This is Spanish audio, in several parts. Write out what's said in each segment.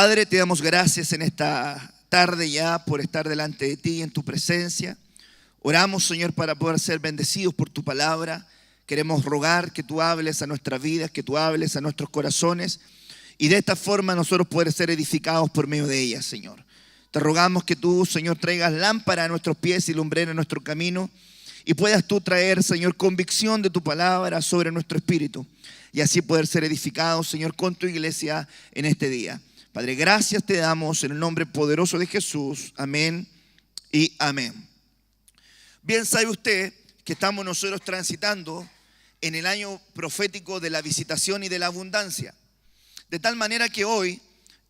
Padre, te damos gracias en esta tarde ya por estar delante de ti en tu presencia. Oramos, Señor, para poder ser bendecidos por tu palabra. Queremos rogar que tú hables a nuestras vidas, que tú hables a nuestros corazones y de esta forma nosotros poder ser edificados por medio de ella, Señor. Te rogamos que tú, Señor, traigas lámpara a nuestros pies y lumbrera a nuestro camino y puedas tú traer, Señor, convicción de tu palabra sobre nuestro espíritu y así poder ser edificados, Señor, con tu iglesia en este día. Padre, gracias te damos en el nombre poderoso de Jesús. Amén y amén. Bien sabe usted que estamos nosotros transitando en el año profético de la visitación y de la abundancia. De tal manera que hoy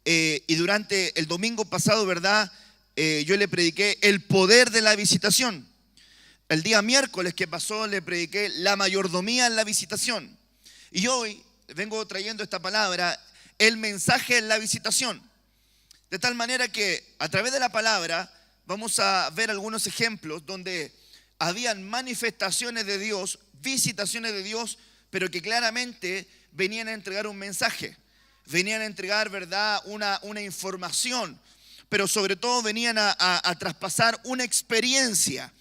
y durante el domingo pasado, ¿verdad? Yo le prediqué el poder de la visitación. El día miércoles que pasó le prediqué la mayordomía en la visitación. Y hoy vengo trayendo esta palabra, el mensaje en la visitación. De tal manera que a través de la palabra vamos a ver algunos ejemplos donde habían manifestaciones de Dios, visitaciones de Dios, pero que claramente venían a entregar un mensaje, venían a entregar, ¿verdad?, una información, pero sobre todo venían a traspasar una experiencia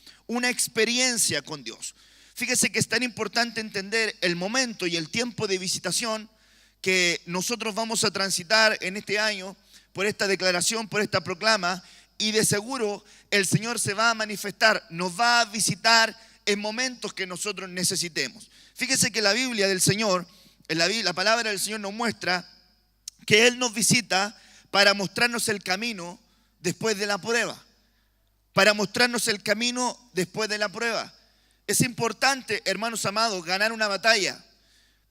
con Dios. Fíjese que es tan importante entender el momento y el tiempo de visitación que nosotros vamos a transitar en este año por esta declaración, por esta proclama, y de seguro el Señor se va a manifestar, nos va a visitar en momentos que nosotros necesitemos. Fíjese que la Biblia del Señor, la palabra del Señor nos muestra que Él nos visita para mostrarnos el camino después de la prueba. Para mostrarnos el camino después de la prueba. Es importante, hermanos amados, ganar una batalla.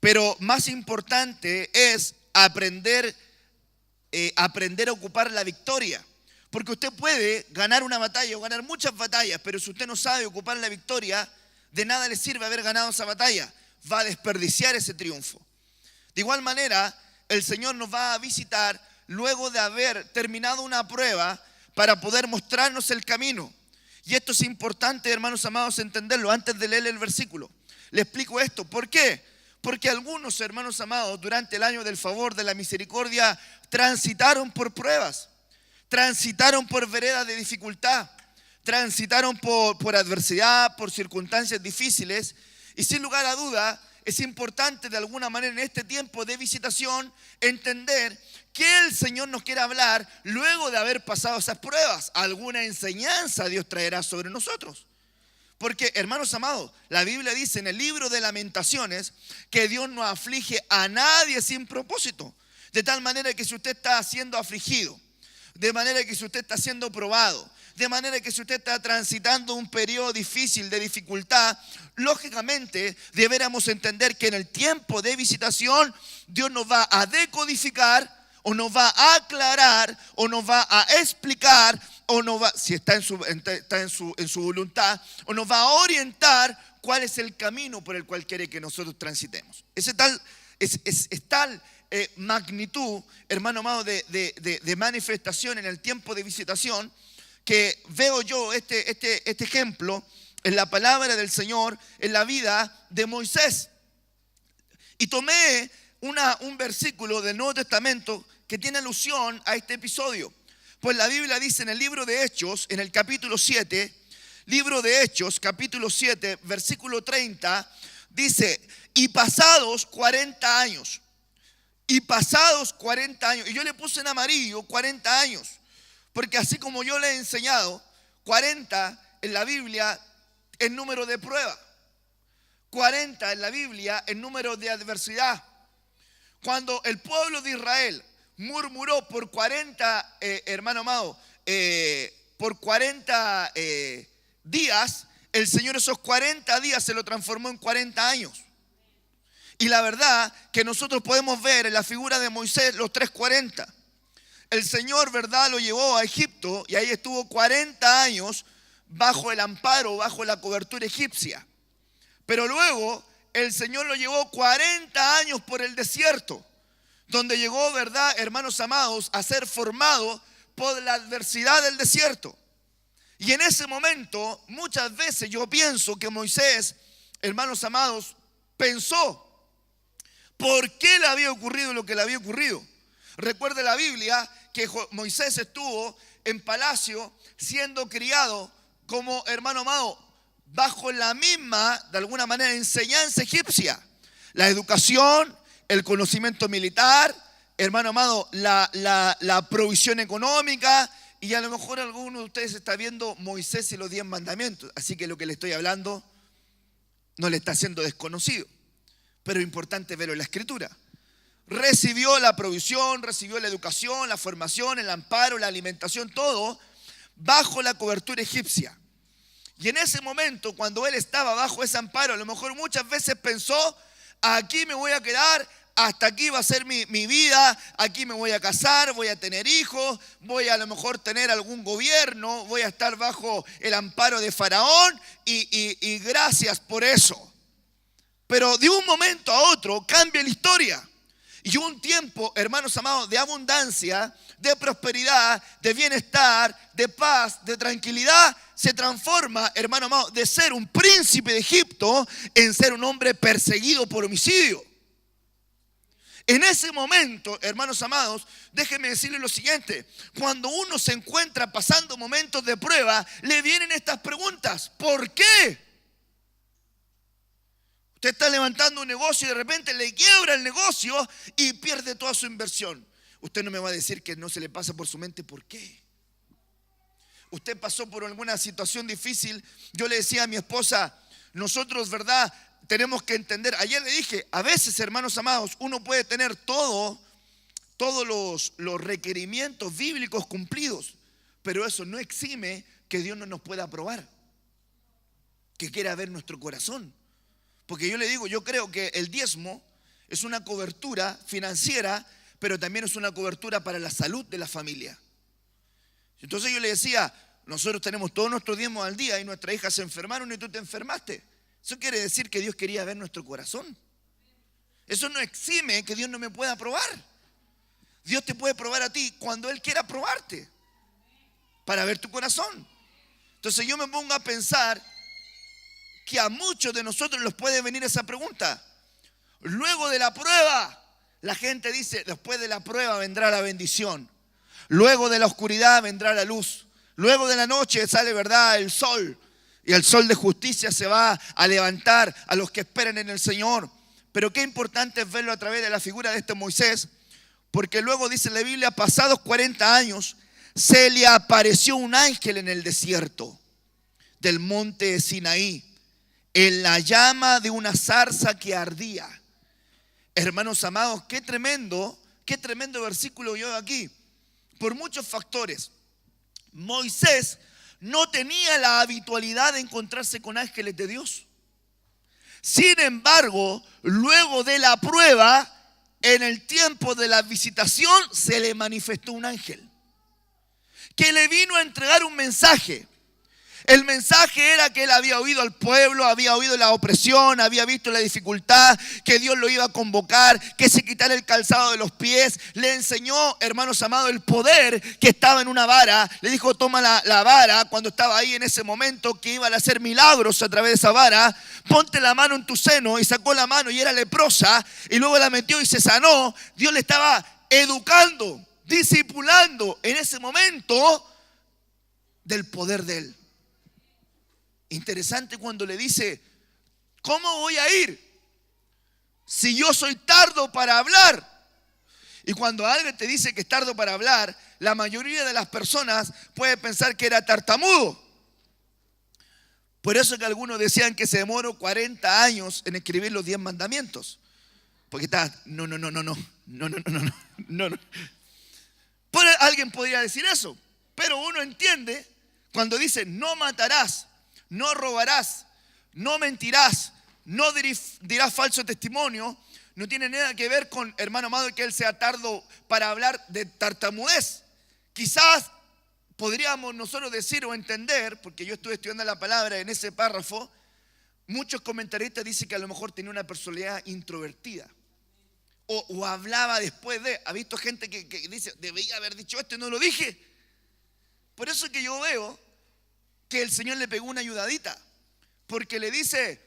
Pero más importante es aprender a ocupar la victoria. Porque usted puede ganar una batalla o ganar muchas batallas, pero si usted no sabe ocupar la victoria, de nada le sirve haber ganado esa batalla. Va a desperdiciar ese triunfo. De igual manera, el Señor nos va a visitar luego de haber terminado una prueba para poder mostrarnos el camino. Y esto es importante, hermanos amados, entenderlo antes de leer el versículo. Le explico esto. ¿Por qué? Porque algunos, hermanos amados, durante el año del favor, de la misericordia, transitaron por pruebas, transitaron por veredas de dificultad, transitaron por adversidad, por circunstancias difíciles. Y sin lugar a duda, es importante de alguna manera en este tiempo de visitación entender que el Señor nos quiere hablar luego de haber pasado esas pruebas. Alguna enseñanza Dios traerá sobre nosotros. Porque, hermanos amados, la Biblia dice en el libro de Lamentaciones que Dios no aflige a nadie sin propósito. De tal manera que si usted está siendo afligido, de manera que si usted está siendo probado, de manera que si usted está transitando un periodo difícil de dificultad, lógicamente deberíamos entender que en el tiempo de visitación Dios nos va a decodificar o nos va a aclarar o nos va a explicar o nos va, si está en su voluntad, o nos va a orientar cuál es el camino por el cual quiere que nosotros transitemos. Es tal magnitud, hermano amado, de manifestación en el tiempo de visitación, que veo yo este ejemplo en la palabra del Señor, en la vida de Moisés. Y tomé un versículo del Nuevo Testamento que tiene alusión a este episodio. Pues la Biblia dice en el libro de Hechos, en el capítulo 7, libro de Hechos, capítulo 7, versículo 30, dice, y pasados 40 años, y yo le puse en amarillo 40 años, porque así como yo le he enseñado, 40 en la Biblia es número de prueba, 40 en la Biblia es número de adversidad. Cuando el pueblo de Israel murmuró por 40, hermano amado, por 40 días, el Señor esos 40 días se lo transformó en 40 años. Y la verdad que nosotros podemos ver en la figura de Moisés los 340. El Señor, ¿verdad?, lo llevó a Egipto y ahí estuvo 40 años bajo el amparo, bajo la cobertura egipcia. Pero luego el Señor lo llevó 40 años por el desierto, donde llegó, ¿verdad, hermanos amados, a ser formado por la adversidad del desierto. Y en ese momento, muchas veces yo pienso que Moisés, hermanos amados, pensó por qué le había ocurrido lo que le había ocurrido. Recuerde la Biblia que Moisés estuvo en palacio siendo criado como, hermano amado, bajo la misma, de alguna manera, enseñanza egipcia. La educación, el conocimiento militar, hermano amado, la provisión económica. Y a lo mejor alguno de ustedes está viendo Moisés y los 10 mandamientos. Así que lo que le estoy hablando no le está siendo desconocido. Pero es importante verlo en la Escritura. Recibió la provisión, recibió la educación, la formación, el amparo, la alimentación, todo bajo la cobertura egipcia. Y en ese momento, cuando él estaba bajo ese amparo, a lo mejor muchas veces pensó, aquí me voy a quedar, hasta aquí va a ser mi vida, aquí me voy a casar, voy a tener hijos, voy a lo mejor tener algún gobierno, voy a estar bajo el amparo de Faraón y gracias por eso. Pero de un momento a otro cambia la historia. Y un tiempo, hermanos amados, de abundancia, de prosperidad, de bienestar, de paz, de tranquilidad, se transforma, hermano amado, de ser un príncipe de Egipto en ser un hombre perseguido por homicidio. En ese momento, hermanos amados, déjenme decirles lo siguiente: cuando uno se encuentra pasando momentos de prueba, le vienen estas preguntas. ¿Por qué? Usted está levantando un negocio y de repente le quiebra el negocio y pierde toda su inversión. Usted no me va a decir que no se le pasa por su mente ¿por qué? Usted pasó por alguna situación difícil. Yo le decía a mi esposa, nosotros, ¿verdad?, tenemos que entender. Ayer le dije, a veces, hermanos amados, uno puede tener todos los requerimientos bíblicos cumplidos, pero eso no exime que Dios no nos pueda probar, que quiera ver nuestro corazón. Porque yo le digo, yo creo que el diezmo es una cobertura financiera, pero también es una cobertura para la salud de la familia. Entonces yo le decía, nosotros tenemos todos nuestros diezmos al día y nuestras hijas se enfermaron y tú te enfermaste. Eso quiere decir que Dios quería ver nuestro corazón. Eso no exime que Dios no me pueda probar. Dios te puede probar a ti cuando Él quiera probarte, para ver tu corazón. Entonces yo me pongo a pensar que a muchos de nosotros nos puede venir esa pregunta. Luego de la prueba, la gente dice, después de la prueba vendrá la bendición. Luego de la oscuridad vendrá la luz. Luego de la noche sale, ¿verdad?, el sol. Y el sol de justicia se va a levantar a los que esperan en el Señor. Pero qué importante es verlo a través de la figura de este Moisés, porque luego dice la Biblia, pasados 40 años, se le apareció un ángel en el desierto del monte de Sinaí, en la llama de una zarza que ardía. Hermanos amados, qué tremendo versículo yo aquí, por muchos factores. Moisés no tenía la habitualidad de encontrarse con ángeles de Dios. Sin embargo, luego de la prueba, en el tiempo de la visitación, se le manifestó un ángel que le vino a entregar un mensaje. El mensaje era que él había oído al pueblo, había oído la opresión, había visto la dificultad, que Dios lo iba a convocar, que se quitara el calzado de los pies. Le enseñó, hermanos amados, el poder que estaba en una vara. Le dijo, toma la vara, cuando estaba ahí en ese momento, que iban a hacer milagros a través de esa vara. Ponte la mano en tu seno, y sacó la mano y era leprosa, y luego la metió y se sanó. Dios le estaba educando, discipulando en ese momento del poder de él. Interesante cuando le dice, ¿cómo voy a ir si yo soy tardo para hablar? Y cuando alguien te dice que es tardo para hablar, la mayoría de las personas puede pensar que era tartamudo. Por eso que algunos decían que se demoró 40 años en escribir los 10 mandamientos. Porque está, no. Alguien podría decir eso, pero uno entiende cuando dice, no matarás, no robarás, no mentirás, no dirás falso testimonio. No tiene nada que ver con, hermano amado, que él sea tardo para hablar de tartamudez. Quizás podríamos nosotros decir o entender, porque yo estuve estudiando la palabra en ese párrafo, muchos comentaristas dicen que a lo mejor tenía una personalidad introvertida. O hablaba después de. ¿Ha visto gente que dice, debería haber dicho esto y no lo dije? Por eso es que yo veo que el Señor le pegó una ayudadita, porque le dice,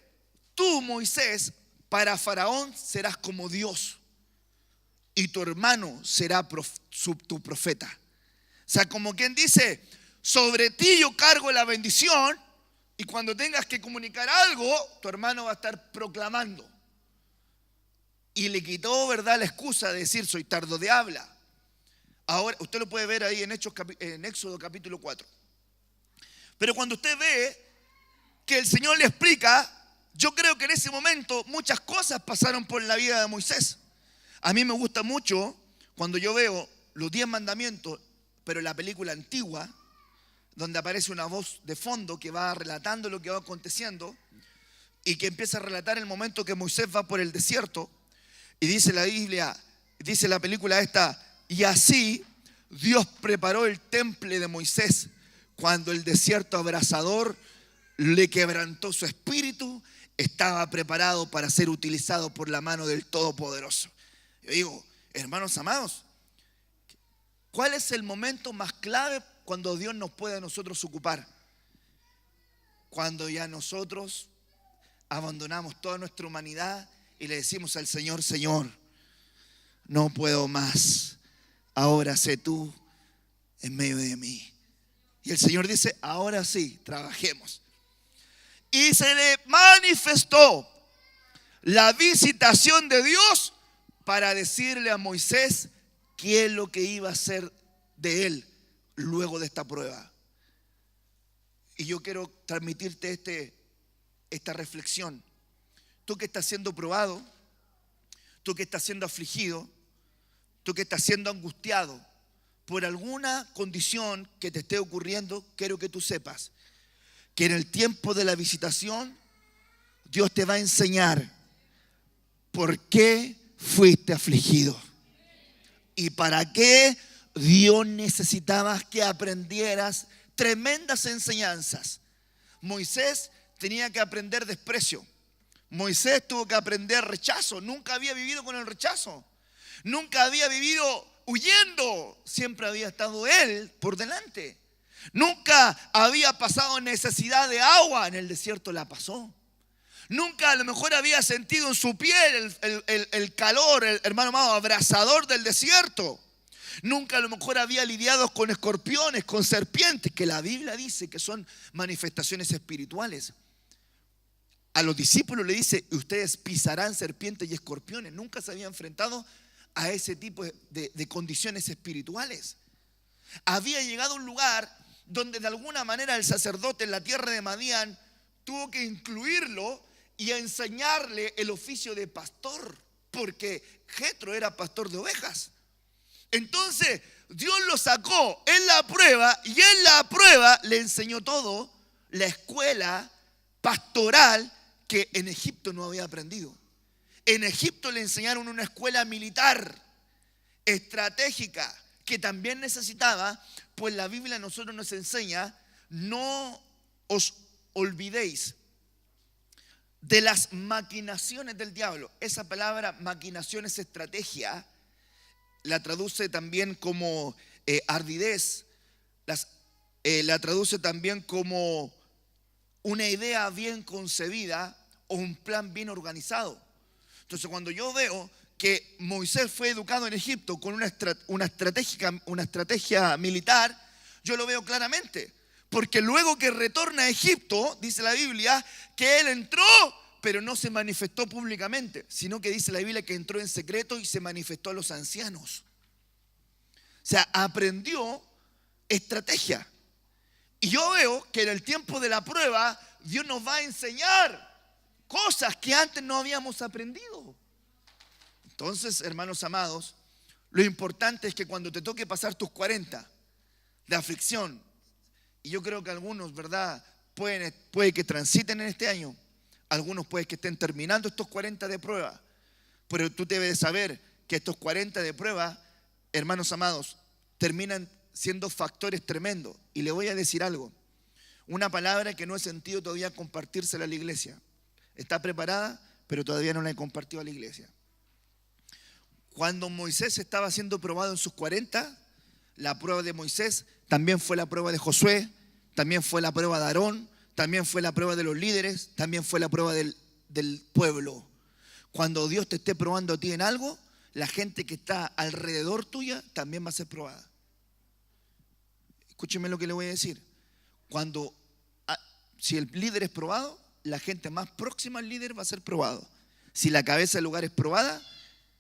tú, Moisés, para Faraón serás como Dios. y tu hermano será tu profeta. O sea, como quien dice, sobre ti yo cargo la bendición y cuando tengas que comunicar algo, tu hermano va a estar proclamando. Y le quitó, ¿verdad?, la excusa de decir soy tardo de habla. Ahora, usted lo puede ver ahí en Éxodo capítulo 4. Pero cuando usted ve que el Señor le explica, yo creo que en ese momento muchas cosas pasaron por la vida de Moisés. A mí me gusta mucho cuando yo veo los 10 mandamientos, pero en la película antigua, donde aparece una voz de fondo que va relatando lo que va aconteciendo y que empieza a relatar el momento que Moisés va por el desierto. Y dice la Biblia, dice la película esta, y así Dios preparó el temple de Moisés cuando el desierto abrasador le quebrantó su espíritu, estaba preparado para ser utilizado por la mano del Todopoderoso. Yo digo, hermanos amados, ¿cuál es el momento más clave cuando Dios nos puede a nosotros ocupar? Cuando ya nosotros abandonamos toda nuestra humanidad y le decimos al Señor, Señor, no puedo más, ahora sé tú en medio de mí. Y el Señor dice, ahora sí, trabajemos. Y se le manifestó la visitación de Dios para decirle a Moisés qué es lo que iba a hacer de él luego de esta prueba. Y yo quiero transmitirte esta reflexión. Tú que estás siendo probado, tú que estás siendo afligido, tú que estás siendo angustiado por alguna condición que te esté ocurriendo, quiero que tú sepas que en el tiempo de la visitación Dios te va a enseñar por qué fuiste afligido y para qué Dios necesitaba que aprendieras tremendas enseñanzas. Moisés tenía que aprender desprecio. Moisés tuvo que aprender rechazo. Nunca había vivido con el rechazo. Nunca había vivido huyendo. Siempre había estado él por delante. Nunca había pasado necesidad de agua. En el desierto la pasó. Nunca a lo mejor había sentido en su piel el calor, el hermano amado, abrasador del desierto. Nunca a lo mejor había lidiado con escorpiones, con serpientes, que la Biblia dice que son manifestaciones espirituales. A los discípulos le dice, ustedes pisarán serpientes y escorpiones. Nunca se había enfrentado a ese tipo de condiciones espirituales. Había llegado a un lugar donde de alguna manera el sacerdote en la tierra de Madián tuvo que incluirlo y enseñarle el oficio de pastor, porque Jetro era pastor de ovejas. Entonces Dios lo sacó en la prueba y en la prueba le enseñó todo, la escuela pastoral que en Egipto no había aprendido. En Egipto le enseñaron una escuela militar estratégica que también necesitaba, pues la Biblia a nosotros nos enseña, no os olvidéis de las maquinaciones del diablo. Esa palabra maquinación es estrategia, la traduce también como ardidez, la traduce también como una idea bien concebida o un plan bien organizado. Entonces cuando yo veo que Moisés fue educado en Egipto con una estrategia militar, yo lo veo claramente. Porque luego que retorna a Egipto, dice la Biblia, que él entró, pero no se manifestó públicamente, sino que dice la Biblia que entró en secreto y se manifestó a los ancianos. O sea, aprendió estrategia. Y yo veo que en el tiempo de la prueba, Dios nos va a enseñar cosas que antes no habíamos aprendido. Entonces, hermanos amados, lo importante es que cuando te toque pasar tus 40 de aflicción, y yo creo que algunos, ¿verdad?, puede que transiten en este año, algunos puede que estén terminando estos 40 de prueba, pero tú debes de saber que estos 40 de prueba, hermanos amados, terminan siendo factores tremendos. Y le voy a decir algo, una palabra que no he sentido todavía compartírsela a la iglesia. Está preparada, pero todavía no la he compartido a la iglesia. Cuando Moisés estaba siendo probado en sus 40, la prueba de Moisés también fue la prueba de Josué, también fue la prueba de Aarón, también fue la prueba de los líderes, también fue la prueba del pueblo. Cuando Dios te esté probando a ti en algo, la gente que está alrededor tuya también va a ser probada. Escúcheme lo que le voy a decir. Si el líder es probado, la gente más próxima al líder va a ser probado. Si la cabeza del lugar es probada,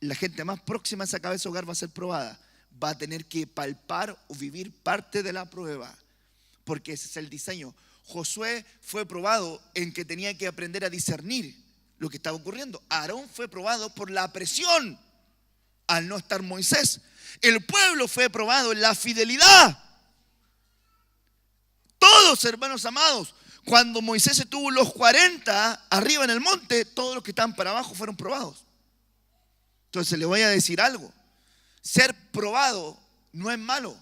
la gente más próxima a esa cabeza del hogar va a ser probada. Va a tener que palpar o vivir parte de la prueba, porque ese es el diseño. Josué fue probado en que tenía que aprender a discernir lo que estaba ocurriendo. Aarón fue probado por la presión al no estar Moisés. El pueblo fue probado en la fidelidad. Todos, hermanos amados, cuando Moisés estuvo los 40 arriba en el monte, todos los que estaban para abajo fueron probados. Entonces le voy a decir algo. Ser probado no es malo.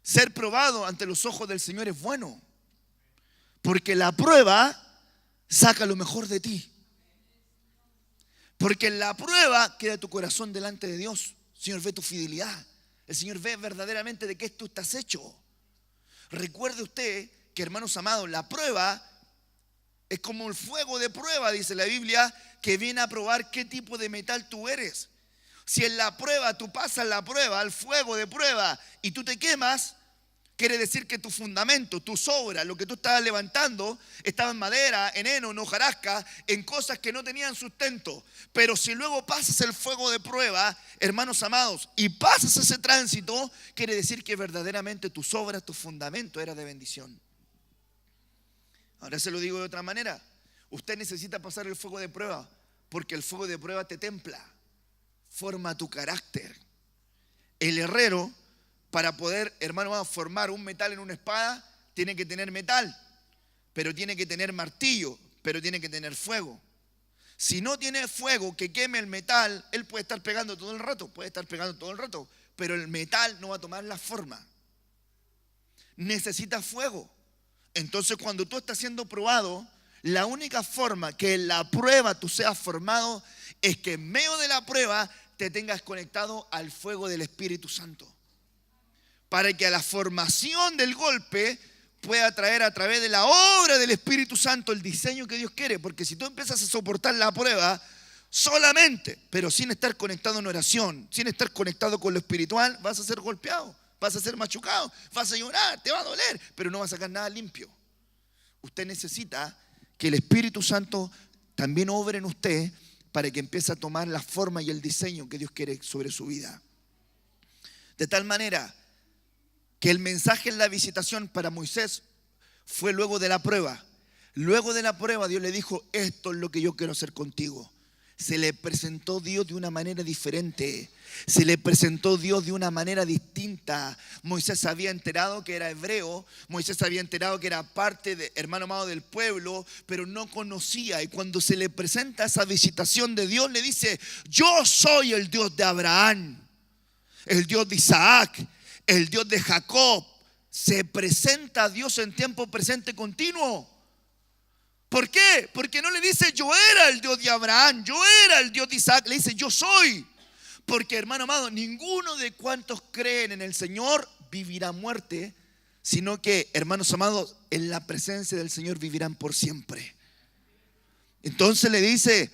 Ser probado ante los ojos del Señor es bueno. Porque la prueba saca lo mejor de ti. Porque en la prueba queda tu corazón delante de Dios. El Señor ve tu fidelidad. El Señor ve verdaderamente de qué tú estás hecho. Recuerde usted que, hermanos amados, la prueba es como el fuego de prueba, dice la Biblia, que viene a probar qué tipo de metal tú eres. Si en la prueba tú pasas la prueba, el fuego de prueba, y tú te quemas, quiere decir que tu fundamento, tus obras, lo que tú estabas levantando, estaba en madera, en heno, en hojarasca, en cosas que no tenían sustento. Pero si luego pasas el fuego de prueba, hermanos amados, y pasas ese tránsito, quiere decir que verdaderamente tus obras, tu fundamento era de bendición. Ahora se lo digo de otra manera. Usted necesita pasar el fuego de prueba, porque el fuego de prueba te templa, forma tu carácter. El herrero, para poder, hermano, formar un metal en una espada, tiene que tener metal, pero tiene que tener martillo, pero tiene que tener fuego. Si no tiene fuego que queme el metal, él puede estar pegando todo el rato, pero el metal no va a tomar la forma. Necesita fuego. Entonces, cuando tú estás siendo probado, la única forma que en la prueba tú seas formado es que en medio de la prueba te tengas conectado al fuego del Espíritu Santo, para que a la formación del golpe pueda traer a través de la obra del Espíritu Santo el diseño que Dios quiere. Porque si tú empiezas a soportar la prueba solamente, pero sin estar conectado en oración, sin estar conectado con lo espiritual, vas a ser golpeado, vas a ser machucado, vas a llorar, te va a doler, pero no vas a sacar nada limpio. Usted necesita que el Espíritu Santo también obre en usted para que empiece a tomar la forma y el diseño que Dios quiere sobre su vida. De tal manera que el mensaje en la visitación para Moisés fue luego de la prueba. Luego de la prueba Dios le dijo: esto es lo que yo quiero hacer contigo. Se le presentó Dios de una manera diferente. Se le presentó Dios de una manera distinta. Moisés se había enterado que era hebreo. Moisés se había enterado que era parte, hermano amado, del pueblo, pero no conocía. Y cuando se le presenta esa visitación de Dios, le dice: yo soy el Dios de Abraham, el Dios de Isaac, el Dios de Jacob. Se presenta a Dios en tiempo presente continuo. ¿Por qué? Porque no le dice yo era el Dios de Abraham, yo era el Dios de Isaac. Le dice yo soy. Porque, hermano amado, ninguno de cuantos creen en el Señor vivirá muerte, sino que, hermanos amados, en la presencia del Señor vivirán por siempre. Entonces le dice,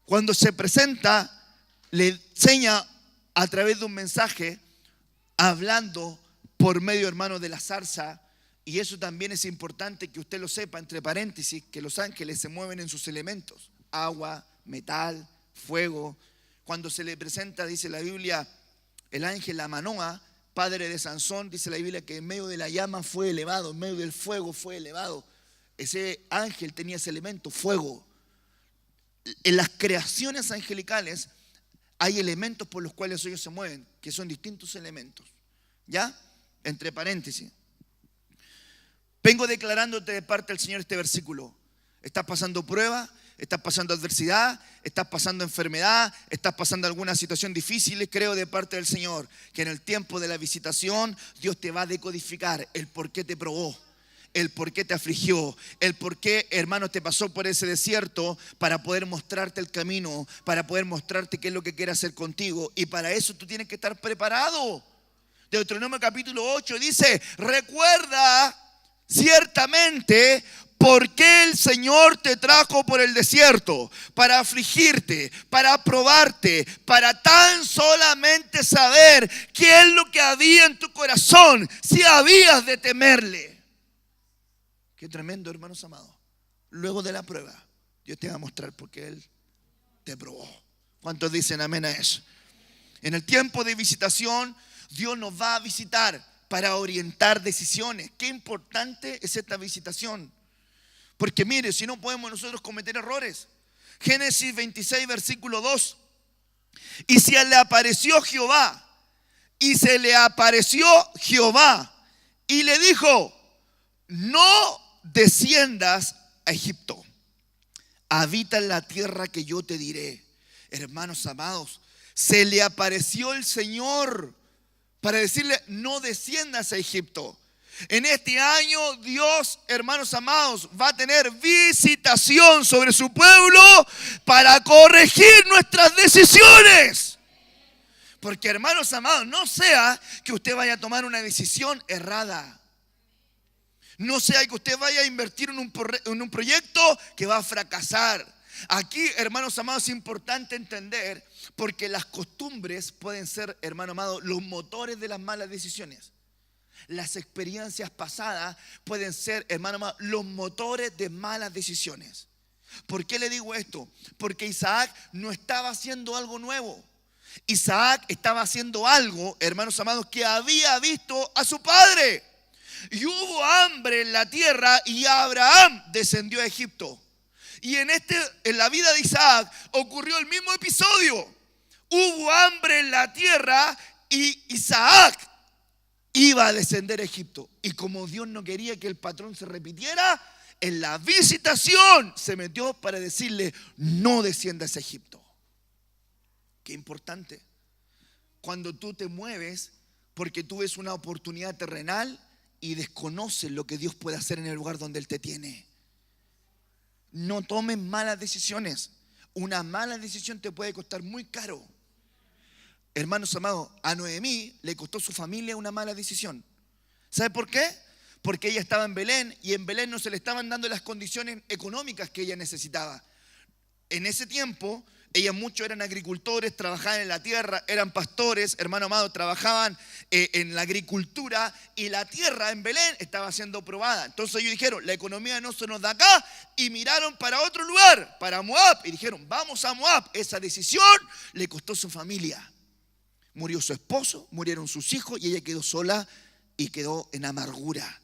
cuando se presenta, le enseña a través de un mensaje, hablando por medio, hermano, de la zarza. Y eso también es importante que usted lo sepa, entre paréntesis, que los ángeles se mueven en sus elementos: agua, metal, fuego. Cuando se le presenta, dice la Biblia, el ángel a Manoa, padre de Sansón, dice la Biblia que en medio de la llama fue elevado, en medio del fuego fue elevado. Ese ángel tenía ese elemento, fuego. En las creaciones angelicales hay elementos por los cuales ellos se mueven, que son distintos elementos. ¿Ya? Entre paréntesis. Vengo declarándote de parte del Señor este versículo. Estás pasando prueba, estás pasando adversidad, estás pasando enfermedad, estás pasando alguna situación difícil. Creo de parte del Señor que en el tiempo de la visitación Dios te va a decodificar el por qué te probó, el por qué te afligió, el por qué, hermano, te pasó por ese desierto, para poder mostrarte el camino, para poder mostrarte qué es lo que quiere hacer contigo. Y para eso tú tienes que estar preparado. Deuteronomio capítulo 8 dice: recuerda ciertamente ¿por qué el Señor te trajo por el desierto? Para afligirte, para probarte, para tan solamente saber qué es lo que había en tu corazón, si habías de temerle. Qué tremendo, hermanos amados. Luego de la prueba, Dios te va a mostrar por qué Él te probó. ¿Cuántos dicen amén a eso? En el tiempo de visitación, Dios nos va a visitar para orientar decisiones. Qué importante es esta visitación. Porque mire, si no podemos nosotros cometer errores. Génesis 26, versículo 2. Y se le apareció Jehová. Y se le apareció Jehová. Y le dijo, no desciendas a Egipto. Habita en la tierra que yo te diré. Hermanos amados, se le apareció el Señor para decirle, no desciendas a Egipto. En este año Dios, hermanos amados, va a tener visitación sobre su pueblo para corregir nuestras decisiones. Porque, hermanos amados, no sea que usted vaya a tomar una decisión errada. No sea que usted vaya a invertir en un proyecto que va a fracasar. Aquí, hermanos amados, es importante entender, porque las costumbres pueden ser, hermano amado, los motores de las malas decisiones. Las experiencias pasadas pueden ser, hermano amado, los motores de malas decisiones. ¿Por qué le digo esto? Porque Isaac no estaba haciendo algo nuevo. Isaac estaba haciendo algo, hermanos amados, que había visto a su padre. Y hubo hambre en la tierra y Abraham descendió a Egipto. Y en la vida de Isaac ocurrió el mismo episodio. Hubo hambre en la tierra y Isaac iba a descender a Egipto. Y como Dios no quería que el patrón se repitiera, en la visitación se metió para decirle, no desciendas a Egipto. Qué importante. Cuando tú te mueves porque tú ves una oportunidad terrenal y desconoces lo que Dios puede hacer en el lugar donde Él te tiene. No tomes malas decisiones. Una mala decisión te puede costar muy caro. Hermanos amados, a Noemí le costó su familia una mala decisión. ¿Sabe por qué? Porque ella estaba en Belén y en Belén no se le estaban dando las condiciones económicas que ella necesitaba. En ese tiempo, muchos eran agricultores, trabajaban en la tierra, eran pastores, hermano amado, trabajaban en la agricultura y la tierra en Belén estaba siendo probada. Entonces ellos dijeron, la economía no se nos da acá, y miraron para otro lugar, para Moab, y dijeron, vamos a Moab. Esa decisión le costó su familia. Murió su esposo, murieron sus hijos y ella quedó sola y quedó en amargura.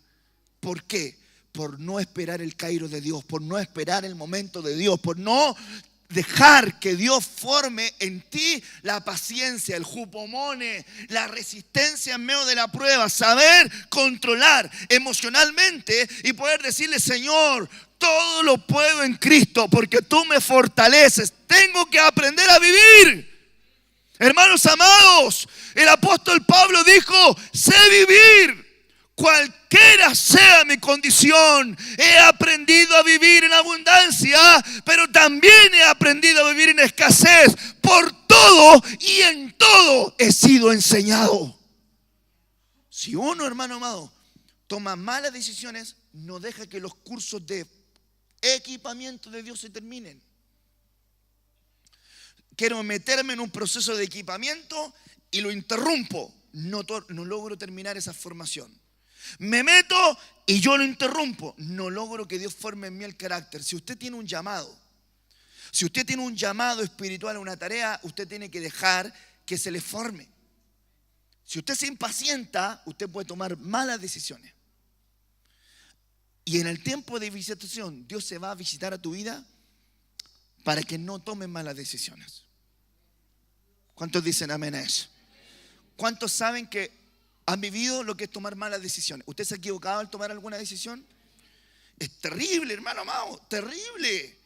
¿Por qué? Por no esperar el cairo de Dios, por no esperar el momento de Dios, por no dejar que Dios forme en ti la paciencia, el jupomone, la resistencia en medio de la prueba, saber controlar emocionalmente y poder decirle, Señor, todo lo puedo en Cristo porque tú me fortaleces. Tengo que aprender a vivir. Hermanos amados, el apóstol Pablo dijo, sé vivir. Cualquiera sea mi condición, he aprendido a vivir en abundancia, pero también he aprendido a vivir en escasez. Por todo y en todo he sido enseñado. Si uno, hermano amado, toma malas decisiones, no deja que los cursos de equipamiento de Dios se terminen. Quiero meterme en un proceso de equipamiento y lo interrumpo. No logro terminar esa formación. Me meto y yo lo interrumpo. No logro que Dios forme en mí el carácter. Si usted tiene un llamado, espiritual a una tarea, usted tiene que dejar que se le forme. Si usted se impacienta, usted puede tomar malas decisiones. Y en el tiempo de visitación, Dios se va a visitar a tu vida para que no tomes malas decisiones. ¿Cuántos dicen amén a eso? ¿Cuántos saben que han vivido lo que es tomar malas decisiones? ¿Usted se ha equivocado al tomar alguna decisión? Es terrible, hermano amado, terrible.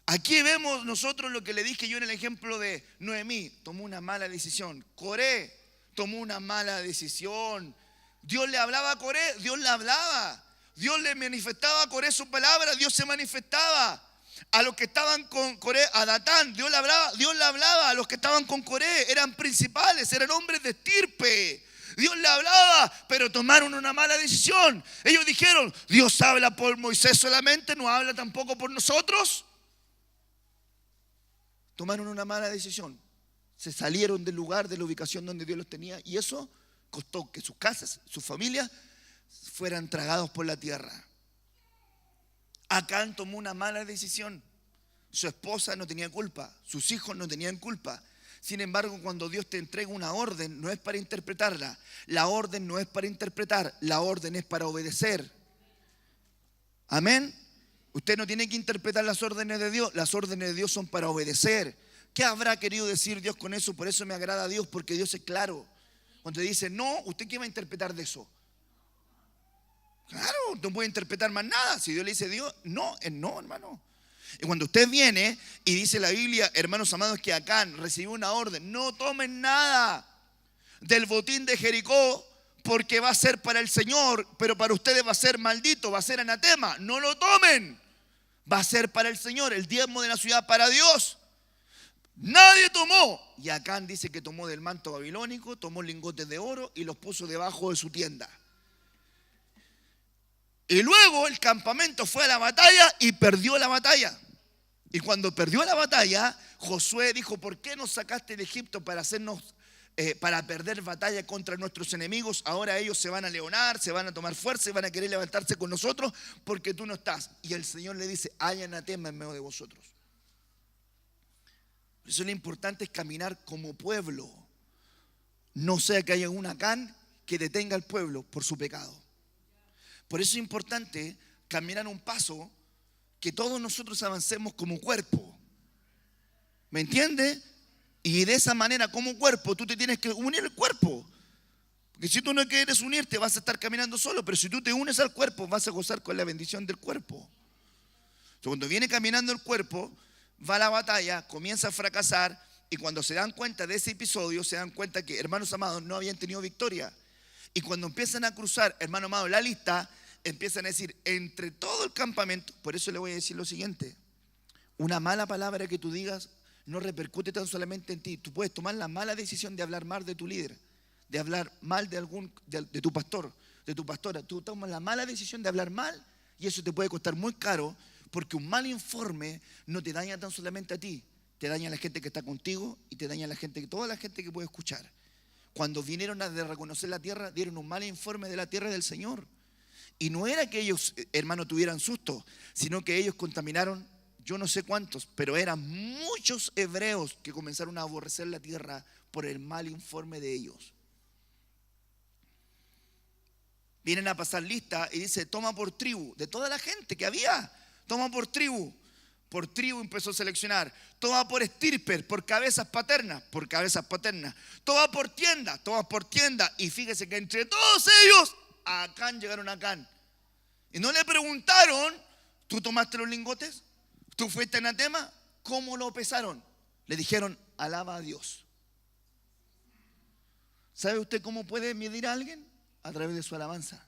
Aquí vemos nosotros lo que le dije yo en el ejemplo de Noemí. Tomó una mala decisión. Coré tomó una mala decisión. Dios le hablaba a Coré, Dios le hablaba. Dios le manifestaba a Coré su palabra, Dios se manifestaba. A los que estaban con Coré, a Datán, Dios le hablaba. A los que estaban con Coré, eran principales, eran hombres de estirpe. Dios le hablaba, pero tomaron una mala decisión. Ellos dijeron, Dios habla por Moisés solamente, no habla tampoco por nosotros. Tomaron una mala decisión. Se salieron del lugar, de la ubicación donde Dios los tenía, y eso costó que sus casas, sus familias fueran tragados por la tierra. Acán tomó una mala decisión. Su esposa no tenía culpa, sus hijos no tenían culpa. Sin embargo, cuando Dios te entrega una orden, no es para interpretarla. La orden no es para interpretar, la orden es para obedecer. Amén. Usted no tiene que interpretar las órdenes de Dios. Las órdenes de Dios son para obedecer. ¿Qué habrá querido decir Dios con eso? Por eso me agrada a Dios, porque Dios es claro. Cuando dice no, ¿usted qué va a interpretar de eso? Claro, no puede interpretar más nada. Si Dios le dice Dios, no, es no, hermano. Y cuando usted viene y dice la Biblia, hermanos amados, que Acán recibió una orden, no tomen nada del botín de Jericó, porque va a ser para el Señor, pero para ustedes va a ser maldito, va a ser anatema. No lo tomen. Va a ser para el Señor, el diezmo de la ciudad para Dios. Nadie tomó. Y Acán dice que tomó del manto babilónico, tomó lingotes de oro y los puso debajo de su tienda. Y luego el campamento fue a la batalla y perdió la batalla. Y cuando perdió la batalla, Josué dijo, ¿por qué nos sacaste de Egipto para perder batalla contra nuestros enemigos? Ahora ellos se van a leonar, se van a tomar fuerza y van a querer levantarse con nosotros porque tú no estás. Y el Señor le dice, hay anatema en medio de vosotros. Por eso lo importante es caminar como pueblo. No sea que haya un Acán que detenga al pueblo por su pecado. Por eso es importante caminar un paso que todos nosotros avancemos como cuerpo. ¿Me entiendes? Y de esa manera, como cuerpo, tú te tienes que unir al cuerpo. Porque si tú no quieres unirte, vas a estar caminando solo. Pero si tú te unes al cuerpo, vas a gozar con la bendición del cuerpo. Entonces, cuando viene caminando el cuerpo, va a la batalla, comienza a fracasar. Y cuando se dan cuenta de ese episodio, se dan cuenta que, hermanos amados, no habían tenido victoria. Y cuando empiezan a cruzar, hermano amado, la lista, empiezan a decir, entre todo el campamento, por eso le voy a decir lo siguiente, una mala palabra que tú digas no repercute tan solamente en ti. Tú puedes tomar la mala decisión de hablar mal de tu líder, de hablar mal de tu pastor, de tu pastora. Tú tomas la mala decisión de hablar mal y eso te puede costar muy caro, porque un mal informe no te daña tan solamente a ti, te daña a la gente que está contigo y te daña a toda la gente que puede escuchar. Cuando vinieron a reconocer la tierra, dieron un mal informe de la tierra del Señor. Y no era que ellos, hermano, tuvieran susto, sino que ellos contaminaron, yo no sé cuántos, pero eran muchos hebreos que comenzaron a aborrecer la tierra por el mal informe de ellos. Vienen a pasar lista y dice, toma por tribu, de toda la gente que había, toma por tribu. Por tribu empezó a seleccionar. Toma por estirpe, por cabezas paternas, Toma por tienda. Y fíjese que entre todos ellos, a Acán llegaron a Acán. Y no le preguntaron, ¿tú tomaste los lingotes? ¿Tú fuiste anatema? ¿Cómo lo pesaron? Le dijeron, alaba a Dios. ¿Sabe usted cómo puede medir a alguien? A través de su alabanza.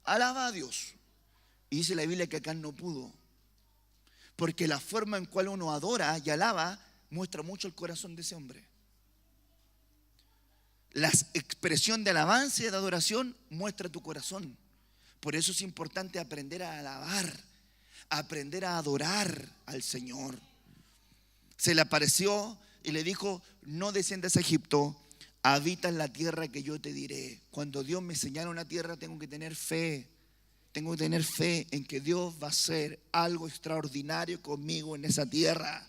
Alaba a Dios. Y dice la Biblia que Acán no pudo, porque la forma en cual uno adora y alaba muestra mucho el corazón de ese hombre. La expresión de alabanza y de adoración muestra tu corazón. Por eso es importante aprender a alabar, aprender a adorar al Señor. Se le apareció y le dijo, no desciendas a Egipto, habita en la tierra que yo te diré. Cuando Dios me señala una tierra, tengo que tener fe. Tengo que tener fe en que Dios va a hacer algo extraordinario conmigo en esa tierra.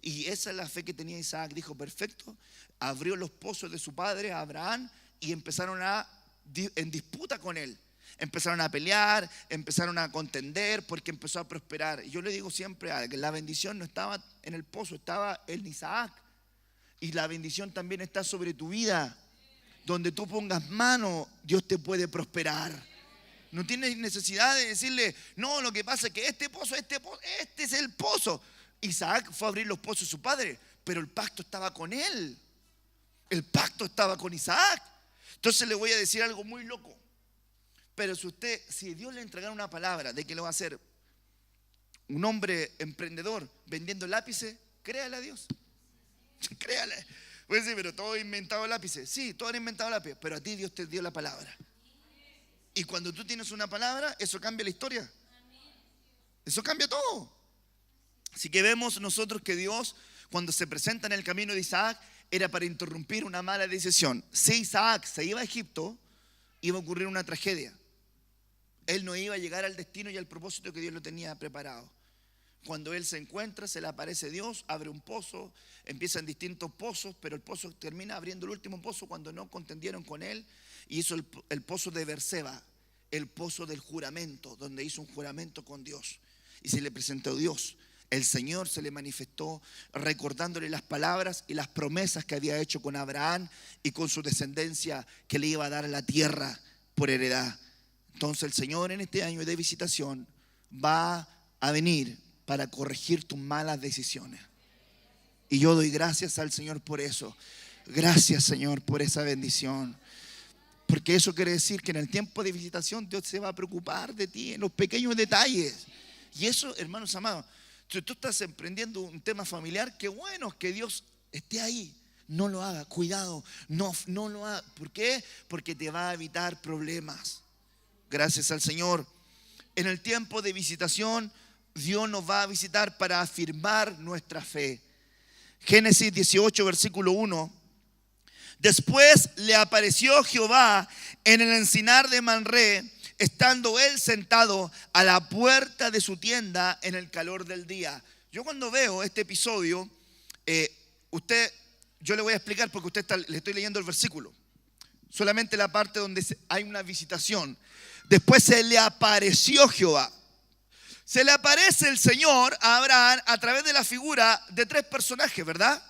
Y esa es la fe que tenía Isaac. Dijo, perfecto. Abrió los pozos de su padre, Abraham, y empezaron en disputa con él. Empezaron a pelear, empezaron a contender porque empezó a prosperar. Y yo le digo siempre que la bendición no estaba en el pozo, estaba en Isaac. Y la bendición también está sobre tu vida. Donde tú pongas mano, Dios te puede prosperar. No tienes necesidad de decirle, no, lo que pasa es que este es el pozo. Isaac fue a abrir los pozos de su padre, pero el pacto estaba con él. El pacto estaba con Isaac. Entonces le voy a decir algo muy loco. Pero si Dios le entregara una palabra de que lo va a hacer un hombre emprendedor vendiendo lápices, créale a Dios. Créale. Puede decir, pero todo inventado lápices. Sí, todo era inventado lápices, pero a ti Dios te dio la palabra. Y cuando tú tienes una palabra, eso cambia la historia. Eso cambia todo. Así que vemos nosotros que Dios, cuando se presenta en el camino de Isaac, era para interrumpir una mala decisión. Si Isaac se iba a Egipto, iba a ocurrir una tragedia. Él no iba a llegar al destino y al propósito que Dios lo tenía preparado. Cuando él se encuentra, se le aparece Dios, abre un pozo, empiezan distintos pozos, pero el pozo termina abriendo el último pozo cuando no contendieron con él, y hizo el pozo de Berseba, el pozo del juramento, donde hizo un juramento con Dios. Y se le presentó Dios. El Señor se le manifestó recordándole las palabras y las promesas que había hecho con Abraham y con su descendencia, que le iba a dar la tierra por heredad. Entonces el Señor en este año de visitación va a venir para corregir tus malas decisiones. Y yo doy gracias al Señor por eso. Gracias, Señor, por esa bendición. Porque eso quiere decir que en el tiempo de visitación Dios se va a preocupar de ti en los pequeños detalles. Y eso, hermanos amados, si tú estás emprendiendo un tema familiar, qué bueno que Dios esté ahí. No lo haga, cuidado, no lo haga. ¿Por qué? Porque te va a evitar problemas. Gracias al Señor. En el tiempo de visitación, Dios nos va a visitar para afirmar nuestra fe. Génesis 18, versículo 1. Después le apareció Jehová en el encinar de Manré, estando él sentado a la puerta de su tienda en el calor del día. Yo cuando veo este episodio, yo le voy a explicar porque le estoy leyendo el versículo. Solamente la parte donde hay una visitación. Después se le apareció Jehová. Se le aparece el Señor a Abraham a través de la figura de tres personajes, ¿verdad?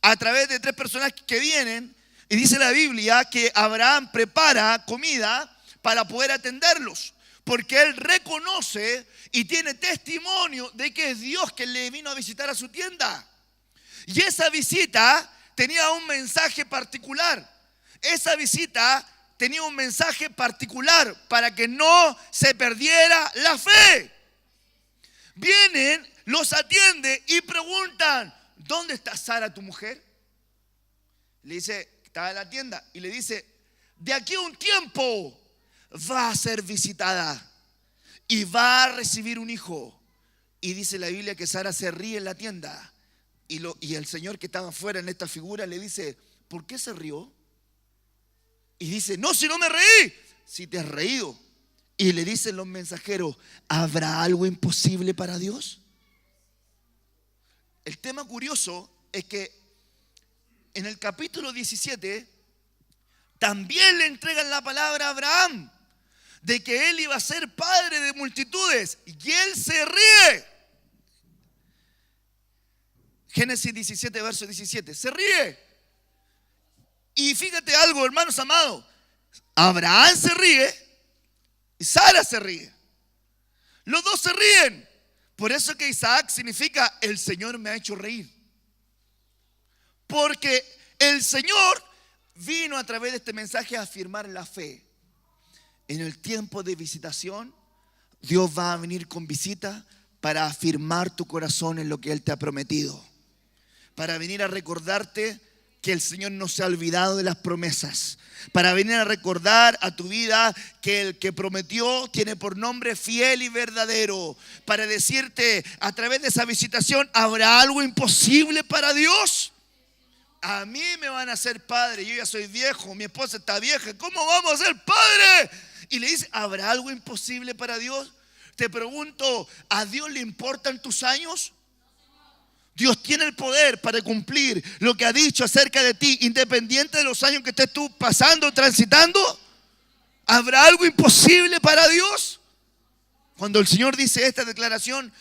A través de tres personajes que vienen, y dice la Biblia que Abraham prepara comida para poder atenderlos, porque él reconoce y tiene testimonio de que es Dios quien le vino a visitar a su tienda. Y esa visita tenía un mensaje particular. Esa visita tenía un mensaje particular para que no se perdiera la fe. Vienen, los atiende y preguntan: ¿dónde está Sara, tu mujer? Le dice: está en la tienda. Y le dice: de aquí a un tiempo va a ser visitada y va a recibir un hijo. Y dice la Biblia que Sara se ríe en la tienda. Y el Señor que estaba afuera en esta figura le dice: ¿por qué se rió? Y dice: no, si no me reí. Si te has reído. Y le dicen los mensajeros: ¿habrá algo imposible para Dios? El tema curioso es que en el capítulo 17 también le entregan la palabra a Abraham de que él iba a ser padre de multitudes, y él se ríe. Génesis 17, verso 17, se ríe. Y fíjate algo, hermanos amados, Abraham se ríe y Sara se ríe. Los dos se ríen. Por eso que Isaac significa: el Señor me ha hecho reír. Porque el Señor vino a través de este mensaje a afirmar la fe. En el tiempo de visitación, Dios va a venir con visita para afirmar tu corazón en lo que Él te ha prometido. Para venir a recordarte que el Señor no se ha olvidado de las promesas. Para venir a recordar a tu vida que el que prometió tiene por nombre fiel y verdadero. Para decirte a través de esa visitación: ¿habrá algo imposible para Dios? A mí me van a hacer padre, yo ya soy viejo, mi esposa está vieja, ¿cómo vamos a ser padre? Y le dice: ¿habrá algo imposible para Dios? Te pregunto, ¿a Dios le importan tus años? Dios tiene el poder para cumplir lo que ha dicho acerca de ti, independiente de los años que estés tú pasando, transitando. ¿Habrá algo imposible para Dios? Cuando el Señor dice esta declaración,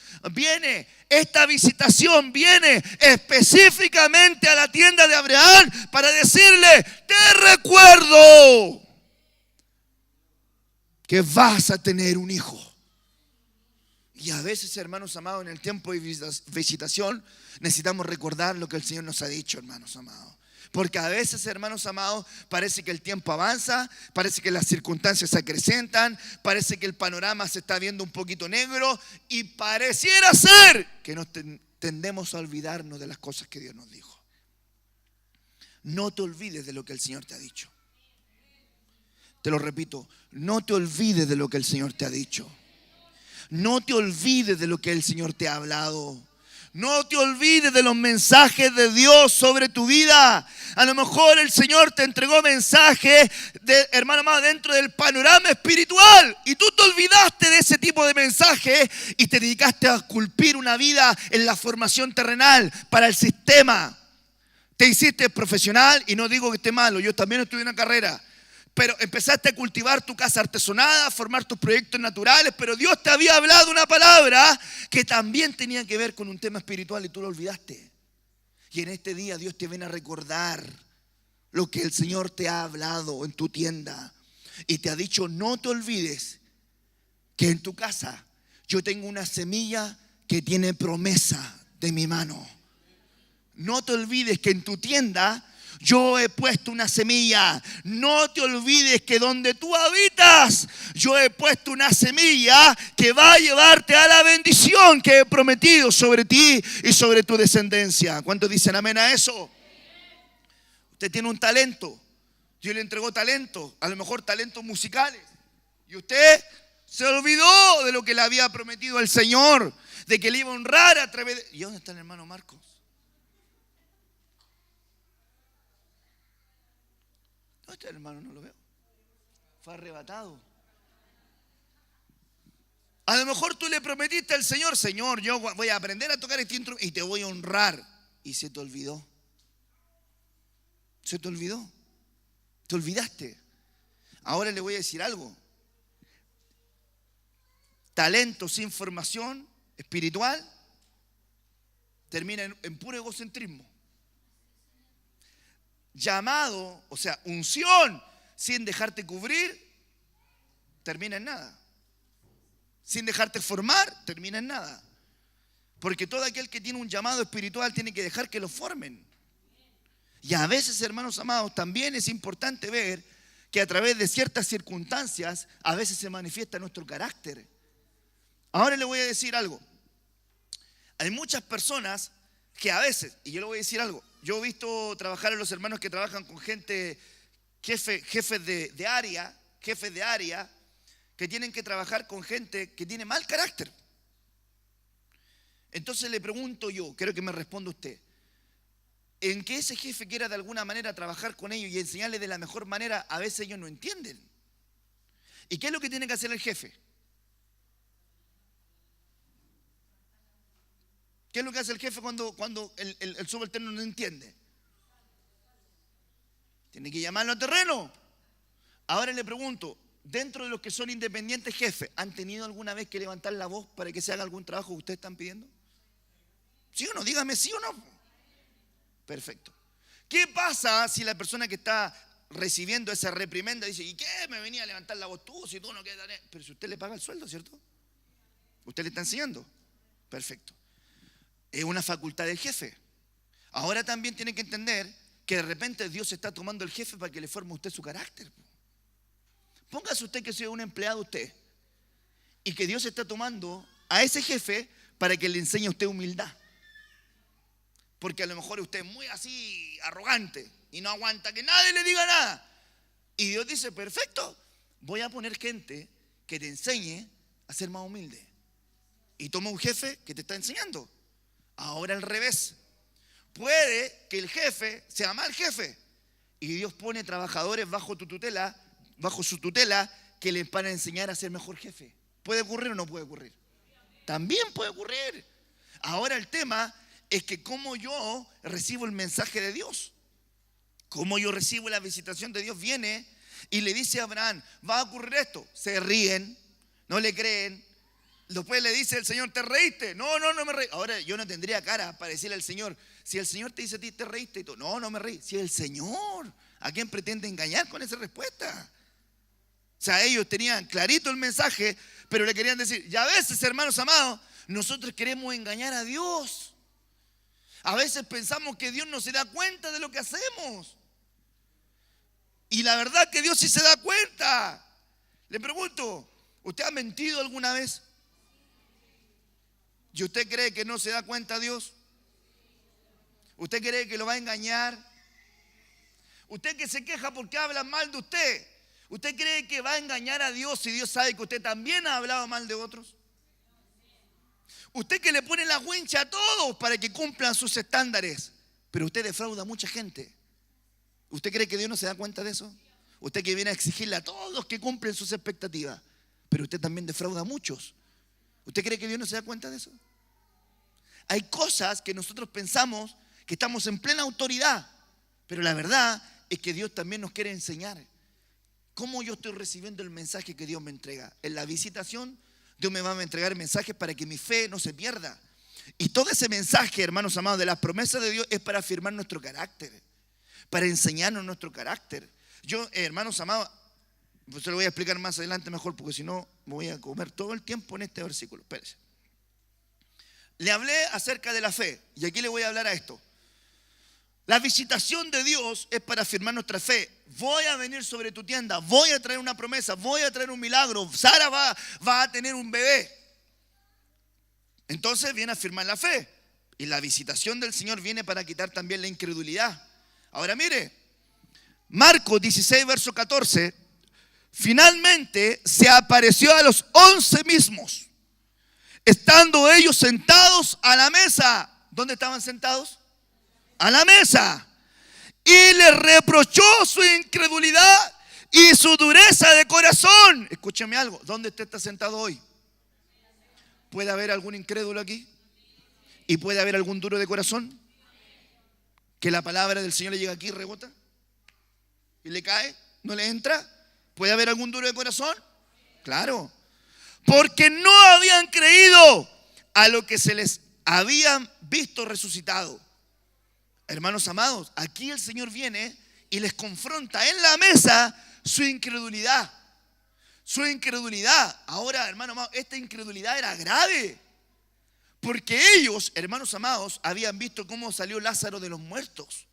esta visitación viene específicamente a la tienda de Abraham para decirle: te recuerdo que vas a tener un hijo. Y a veces, hermanos amados, en el tiempo de visitación necesitamos recordar lo que el Señor nos ha dicho, hermanos amados. Porque a veces, hermanos amados, parece que el tiempo avanza, parece que las circunstancias se acrecentan, parece que el panorama se está viendo un poquito negro, y pareciera ser que nos tendemos a olvidarnos de las cosas que Dios nos dijo. no te olvides de lo que el Señor te ha dicho. Te lo repito, no te olvides de lo que el Señor te ha dicho. No te olvides de lo que el Señor te ha hablado. No te olvides de los mensajes de Dios sobre tu vida. A lo mejor el Señor te entregó mensajes, hermano amado, dentro del panorama espiritual. Y tú te olvidaste de ese tipo de mensajes y te dedicaste a esculpir una vida en la formación terrenal para el sistema. Te hiciste profesional y no digo que esté malo. Yo también estudié una carrera. Pero empezaste a cultivar tu casa artesonada, a formar tus proyectos naturales, pero Dios te había hablado una palabra que también tenía que ver con un tema espiritual y tú lo olvidaste. Y en este día Dios te viene a recordar lo que el Señor te ha hablado en tu tienda. Y te ha dicho, no te olvides que en tu casa yo tengo una semilla que tiene promesa de mi mano. No te olvides que en tu tienda yo he puesto una semilla. No te olvides que donde tú habitas, yo he puesto una semilla que va a llevarte a la bendición que he prometido sobre ti y sobre tu descendencia. ¿Cuántos dicen amén a eso? Usted tiene un talento. Dios le entregó talento, a lo mejor talentos musicales. Y usted se olvidó de lo que le había prometido el Señor, de que le iba a honrar a través de... ¿Y dónde está el hermano Marcos? ¿Dónde está el hermano? No lo veo. Fue arrebatado. A lo mejor tú le prometiste al Señor, Señor, yo voy a aprender a tocar este instrumento y te voy a honrar. Y se te olvidó. Se te olvidó. Te olvidaste. Ahora le voy a decir algo. Talento sin formación espiritual termina en puro egocentrismo. Llamado, o sea, unción sin dejarte cubrir, termina en nada. Sin dejarte formar, termina en nada. Porque todo aquel que tiene un llamado espiritual tiene que dejar que lo formen. Y a veces, hermanos amados, también es importante ver que a través de ciertas circunstancias a veces se manifiesta nuestro carácter. Ahora le voy a decir algo. Hay muchas personas que a veces, y yo le voy a decir algo, yo he visto trabajar a los hermanos que trabajan con gente, jefes de área, que tienen que trabajar con gente que tiene mal carácter. Entonces le pregunto yo, quiero que me responda usted, en que ese jefe quiera de alguna manera trabajar con ellos y enseñarles de la mejor manera, a veces ellos no entienden. ¿Y qué es lo que tiene que hacer el jefe? ¿Qué es lo que hace el jefe cuando el subalterno no entiende? Tiene que llamarlo a terreno. Ahora le pregunto, dentro de los que son independientes jefes, ¿han tenido alguna vez que levantar la voz para que se haga algún trabajo que ustedes están pidiendo? ¿Sí o no? Dígame sí o no. Perfecto. ¿Qué pasa si la persona que está recibiendo esa reprimenda dice, ¿y qué me venía a levantar la voz tú si tú no quedas? Pero si usted le paga el sueldo, ¿cierto? Usted le está enseñando. Perfecto. Es una facultad del jefe. Ahora también tiene que entender que de repente Dios está tomando el jefe para que le forme a usted su carácter. Póngase usted que sea un empleado usted y que Dios está tomando a ese jefe para que le enseñe a usted humildad. Porque a lo mejor usted es muy así arrogante y no aguanta que nadie le diga nada. Y Dios dice, perfecto, voy a poner gente que te enseñe a ser más humilde. Y toma un jefe que te está enseñando. Ahora al revés. Puede que el jefe sea mal jefe y Dios pone trabajadores bajo tu tutela, bajo su tutela, que les van a enseñar a ser mejor jefe. ¿Puede ocurrir o no puede ocurrir? También puede ocurrir. Ahora el tema es que cómo yo recibo el mensaje de Dios, cómo yo recibo la visitación de Dios. Viene y le dice a Abraham, va a ocurrir esto. Se ríen, no le creen. Después le dice el Señor, ¿te reíste? No me reí. Ahora yo no tendría cara para decirle al Señor, si el Señor te dice a ti, ¿te reíste? Y tú, no me reí. Si el Señor, ¿a quién pretende engañar con esa respuesta? O sea, ellos tenían clarito el mensaje, pero le querían decir, y a veces, hermanos amados, nosotros queremos engañar a Dios. A veces pensamos que Dios no se da cuenta de lo que hacemos. Y la verdad que Dios sí se da cuenta. Le pregunto, ¿usted ha mentido alguna vez? ¿Y usted cree que no se da cuenta Dios? ¿Usted cree que lo va a engañar? Usted que se queja porque hablan mal de usted. ¿Usted cree que va a engañar a Dios si Dios sabe que usted también ha hablado mal de otros? Usted que le pone la wincha a todos para que cumplan sus estándares, pero usted defrauda a mucha gente. ¿Usted cree que Dios no se da cuenta de eso? Usted que viene a exigirle a todos que cumplen sus expectativas, pero usted también defrauda a muchos. ¿Usted cree que Dios no se da cuenta de eso? Hay cosas que nosotros pensamos que estamos en plena autoridad, pero la verdad es que Dios también nos quiere enseñar cómo yo estoy recibiendo el mensaje que Dios me entrega. En la visitación, Dios me va a entregar mensajes para que mi fe no se pierda. Y todo ese mensaje, hermanos amados, de las promesas de Dios es para afirmar nuestro carácter, para enseñarnos nuestro carácter. Yo, hermanos amados, pues se lo voy a explicar más adelante mejor, porque si no me voy a comer todo el tiempo en este versículo. Espérese. Le hablé acerca de la fe y aquí le voy a hablar a esto. La visitación de Dios es para afirmar nuestra fe. Voy a venir sobre tu tienda, voy a traer una promesa, voy a traer un milagro. Sara va a tener un bebé. Entonces viene a afirmar la fe. Y la visitación del Señor viene para quitar también la incredulidad. Ahora mire, Marcos 16, verso 14. Finalmente se apareció a los 11 mismos, estando ellos sentados a la mesa. ¿Dónde estaban sentados? A la mesa. Y les reprochó su incredulidad y su dureza de corazón. Escúcheme algo. ¿Dónde usted está sentado hoy? ¿Puede haber algún incrédulo aquí? ¿Y puede haber algún duro de corazón? Que la palabra del Señor le llega aquí y rebota y le cae, no le entra. ¿Puede haber algún duro de corazón? Claro. Porque no habían creído a lo que se les habían visto resucitado. Hermanos amados, aquí el Señor viene y les confronta en la mesa su incredulidad. Su incredulidad. Ahora, hermano amado, esta incredulidad era grave. Porque ellos, hermanos amados, habían visto cómo salió Lázaro de los muertos.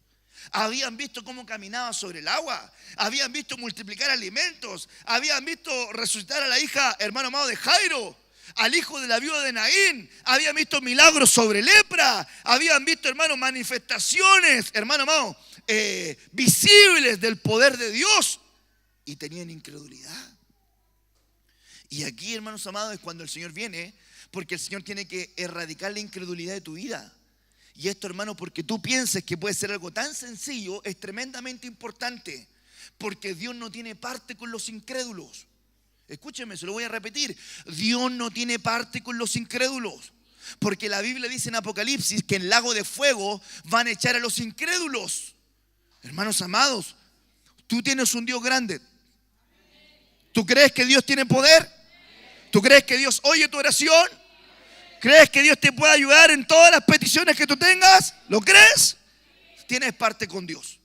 Habían visto cómo caminaba sobre el agua. Habían visto multiplicar alimentos. Habían visto resucitar a la hija, hermano amado, de Jairo, al hijo de la viuda de Naín. Habían visto milagros sobre lepra. Habían visto, hermano, manifestaciones, hermano amado, visibles del poder de Dios. Y tenían incredulidad. Y aquí, hermanos amados, es cuando el Señor viene, porque el Señor tiene que erradicar la incredulidad de tu vida. Y esto, hermano, porque tú pienses que puede ser algo tan sencillo, es tremendamente importante. Porque Dios no tiene parte con los incrédulos. Escúcheme, se lo voy a repetir. Dios no tiene parte con los incrédulos. Porque la Biblia dice en Apocalipsis que en el lago de fuego van a echar a los incrédulos. Hermanos amados, tú tienes un Dios grande. ¿Tú crees que Dios tiene poder? ¿Tú crees que Dios oye tu oración? ¿Crees que Dios te puede ayudar en todas las peticiones que tú tengas? ¿Lo crees? Tienes parte con Dios.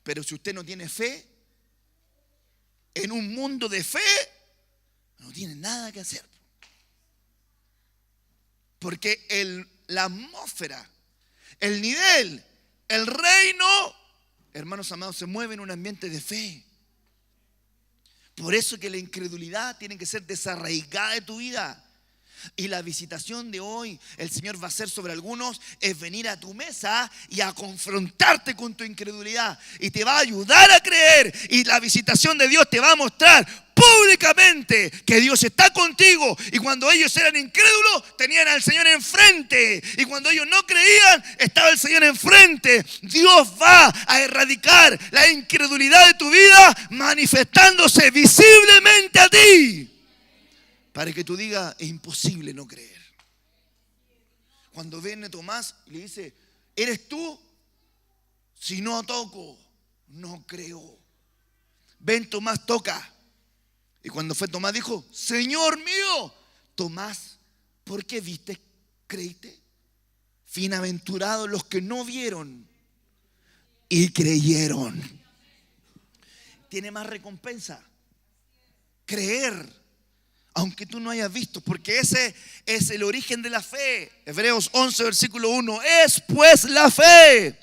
Pero si usted no tiene fe, en un mundo de fe, no tiene nada que hacer. Porque la atmósfera, el nivel, el reino, hermanos amados, se mueve en un ambiente de fe. Por eso que la incredulidad tiene que ser desarraigada de tu vida. Y la visitación de hoy, el Señor va a hacer sobre algunos, es venir a tu mesa y a confrontarte con tu incredulidad. Y te va a ayudar a creer. Y la visitación de Dios te va a mostrar públicamente que Dios está contigo. Y cuando ellos eran incrédulos, tenían al Señor enfrente. Y cuando ellos no creían, estaba el Señor enfrente. Dios va a erradicar la incredulidad de tu vida, manifestándose visiblemente a ti. Para que tú digas, es imposible no creer. Cuando viene Tomás y le dice, ¿eres tú? Si no toco, no creo. Ven, Tomás, toca. Y cuando fue Tomás dijo, Señor mío. Tomás, ¿por qué viste? ¿Creíste? Bienaventurados los que no vieron y creyeron. Tiene más recompensa creer, aunque tú no hayas visto, porque ese es el origen de la fe. Hebreos 11, versículo 1. Es pues la fe,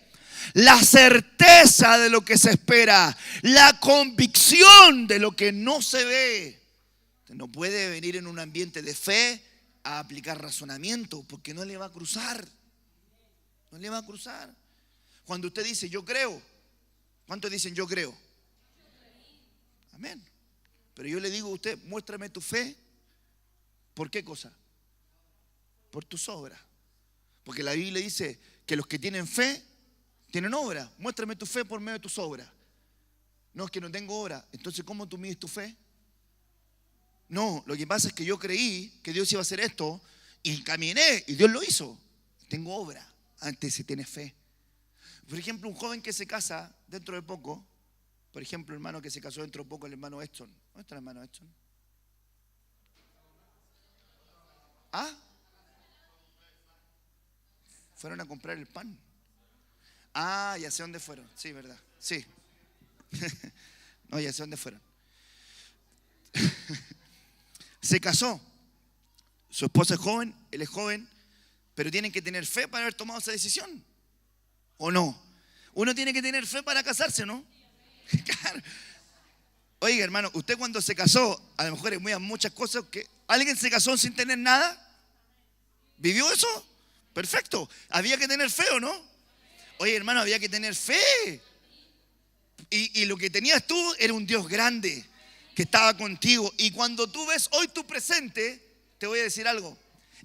la certeza de lo que se espera, la convicción de lo que no se ve. Usted no puede venir en un ambiente de fe a aplicar razonamiento, porque no le va a cruzar. No le va a cruzar. Cuando usted dice, yo creo, ¿Cuántos dicen yo creo? Amén. Pero yo le digo a usted, muéstrame tu fe. ¿Por qué cosa? Por tus obras. Porque la Biblia dice que los que tienen fe tienen obra. Muéstrame tu fe por medio de tus obras. No, es que no tengo obra. Entonces, ¿cómo tú mides tu fe? No, lo que pasa es que yo creí que Dios iba a hacer esto y caminé y Dios lo hizo. Tengo obra. Antes se tiene fe. Por ejemplo, un joven que se casa dentro de poco. Por ejemplo, el hermano que se casó dentro de poco, el hermano Edson. ¿Dónde está el hermano Edson? ¿Ah? Fueron a comprar el pan. Ah, ya sé dónde fueron. Sí, verdad. Sí. No, ya sé dónde fueron. Se casó. Su esposa es joven, él es joven, pero tienen que tener fe para haber tomado esa decisión. ¿O no? Uno tiene que tener fe para casarse, ¿no? Claro. Oiga, hermano, usted cuando se casó, a lo mejor hay muchas cosas que... ¿Alguien se casó sin tener nada? ¿Vivió eso? Perfecto. ¿Había que tener fe o no? Oye, hermano, había que tener fe. Y lo que tenías tú era un Dios grande que estaba contigo. Y cuando tú ves hoy tu presente, te voy a decir algo.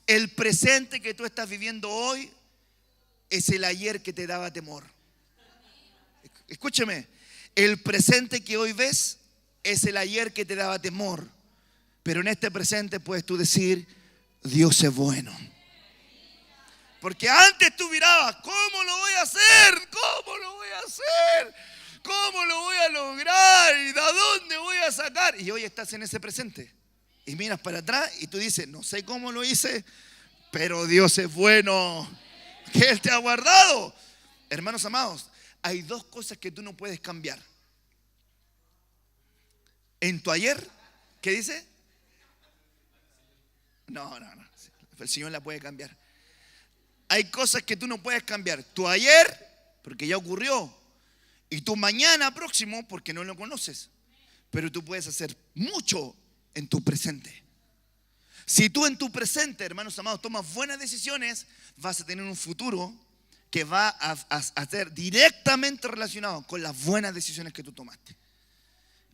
El presente que tú estás viviendo hoy es el ayer que te daba temor. Escúcheme. El presente que hoy ves es el ayer que te daba temor. Pero en este presente puedes tú decir, Dios es bueno. Porque antes tú mirabas, ¿cómo lo voy a hacer? ¿Cómo lo voy a hacer? ¿Cómo lo voy a lograr? ¿Y de dónde voy a sacar? Y hoy estás en ese presente. Y miras para atrás y tú dices, no sé cómo lo hice, pero Dios es bueno. Que Él te ha guardado. Hermanos amados, hay dos cosas que tú no puedes cambiar. En tu ayer, ¿qué dice? No. El Señor la puede cambiar. Hay cosas que tú no puedes cambiar. Tu ayer, porque ya ocurrió. Y tu mañana próximo, porque no lo conoces. Pero tú puedes hacer mucho en tu presente. Si tú en tu presente, hermanos amados, tomas buenas decisiones, vas a tener un futuro que va a ser directamente relacionado con las buenas decisiones que tú tomaste.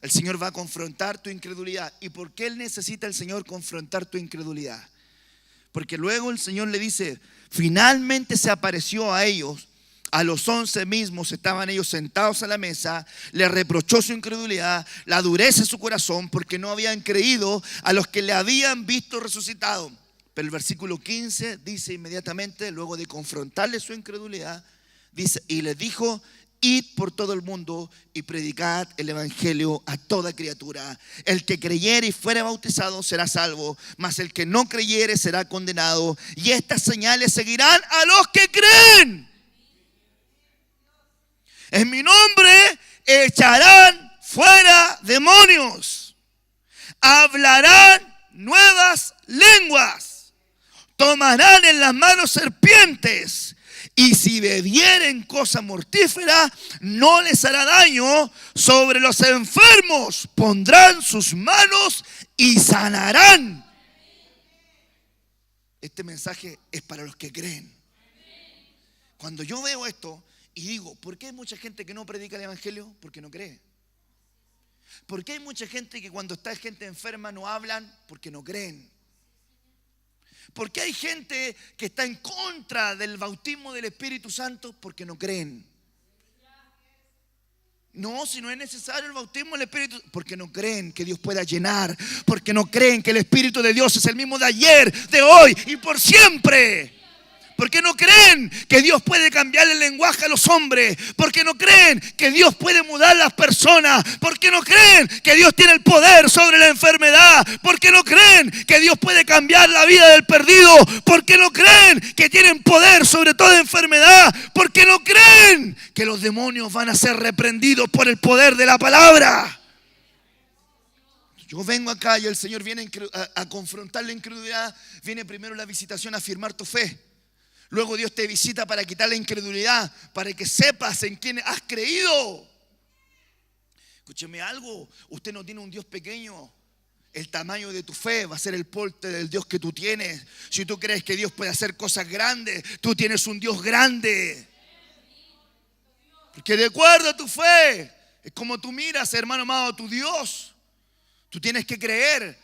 El Señor va a confrontar tu incredulidad. ¿Y por qué Él necesita el Señor confrontar tu incredulidad? Porque luego el Señor le dice, finalmente se apareció a ellos, a los 11 mismos, estaban ellos sentados a la mesa, le reprochó su incredulidad, la dureza de su corazón, porque no habían creído a los que le habían visto resucitado. Pero el versículo 15 dice inmediatamente, luego de confrontarle su incredulidad, dice, y les dijo, id por todo el mundo y predicad el evangelio a toda criatura. El que creyere y fuere bautizado será salvo, mas el que no creyere será condenado. Y estas señales seguirán a los que creen. En mi nombre echarán fuera demonios, hablarán nuevas lenguas, tomarán en las manos serpientes, y si bebieren cosa mortífera, no les hará daño. Sobre los enfermos pondrán sus manos y sanarán. Este mensaje es para los que creen. Cuando yo veo esto y digo, ¿por qué hay mucha gente que no predica el evangelio? Porque no cree. ¿Por qué hay mucha gente que cuando está gente enferma no hablan? Porque no creen. ¿Por qué hay gente que está en contra del bautismo del Espíritu Santo? Porque no creen. No, si no es necesario el bautismo del Espíritu, porque no creen que Dios pueda llenar, porque no creen que el Espíritu de Dios es el mismo de ayer, de hoy y por siempre. Porque no creen que Dios puede cambiar el lenguaje a los hombres. Porque no creen que Dios puede mudar las personas. Porque no creen que Dios tiene el poder sobre la enfermedad. Porque no creen que Dios puede cambiar la vida del perdido. Porque no creen que tienen poder sobre toda enfermedad. Porque no creen que los demonios van a ser reprendidos por el poder de la palabra. Yo vengo acá y el Señor viene a confrontar la incredulidad. Viene primero la visitación a afirmar tu fe. Luego Dios te visita para quitar la incredulidad, para que sepas en quién has creído. Escúcheme algo, usted no tiene un Dios pequeño. El tamaño de tu fe va a ser el porte del Dios que tú tienes. Si tú crees que Dios puede hacer cosas grandes, tú tienes un Dios grande. Porque de acuerdo a tu fe, es como tú miras, hermano amado, a tu Dios. Tú tienes que creer,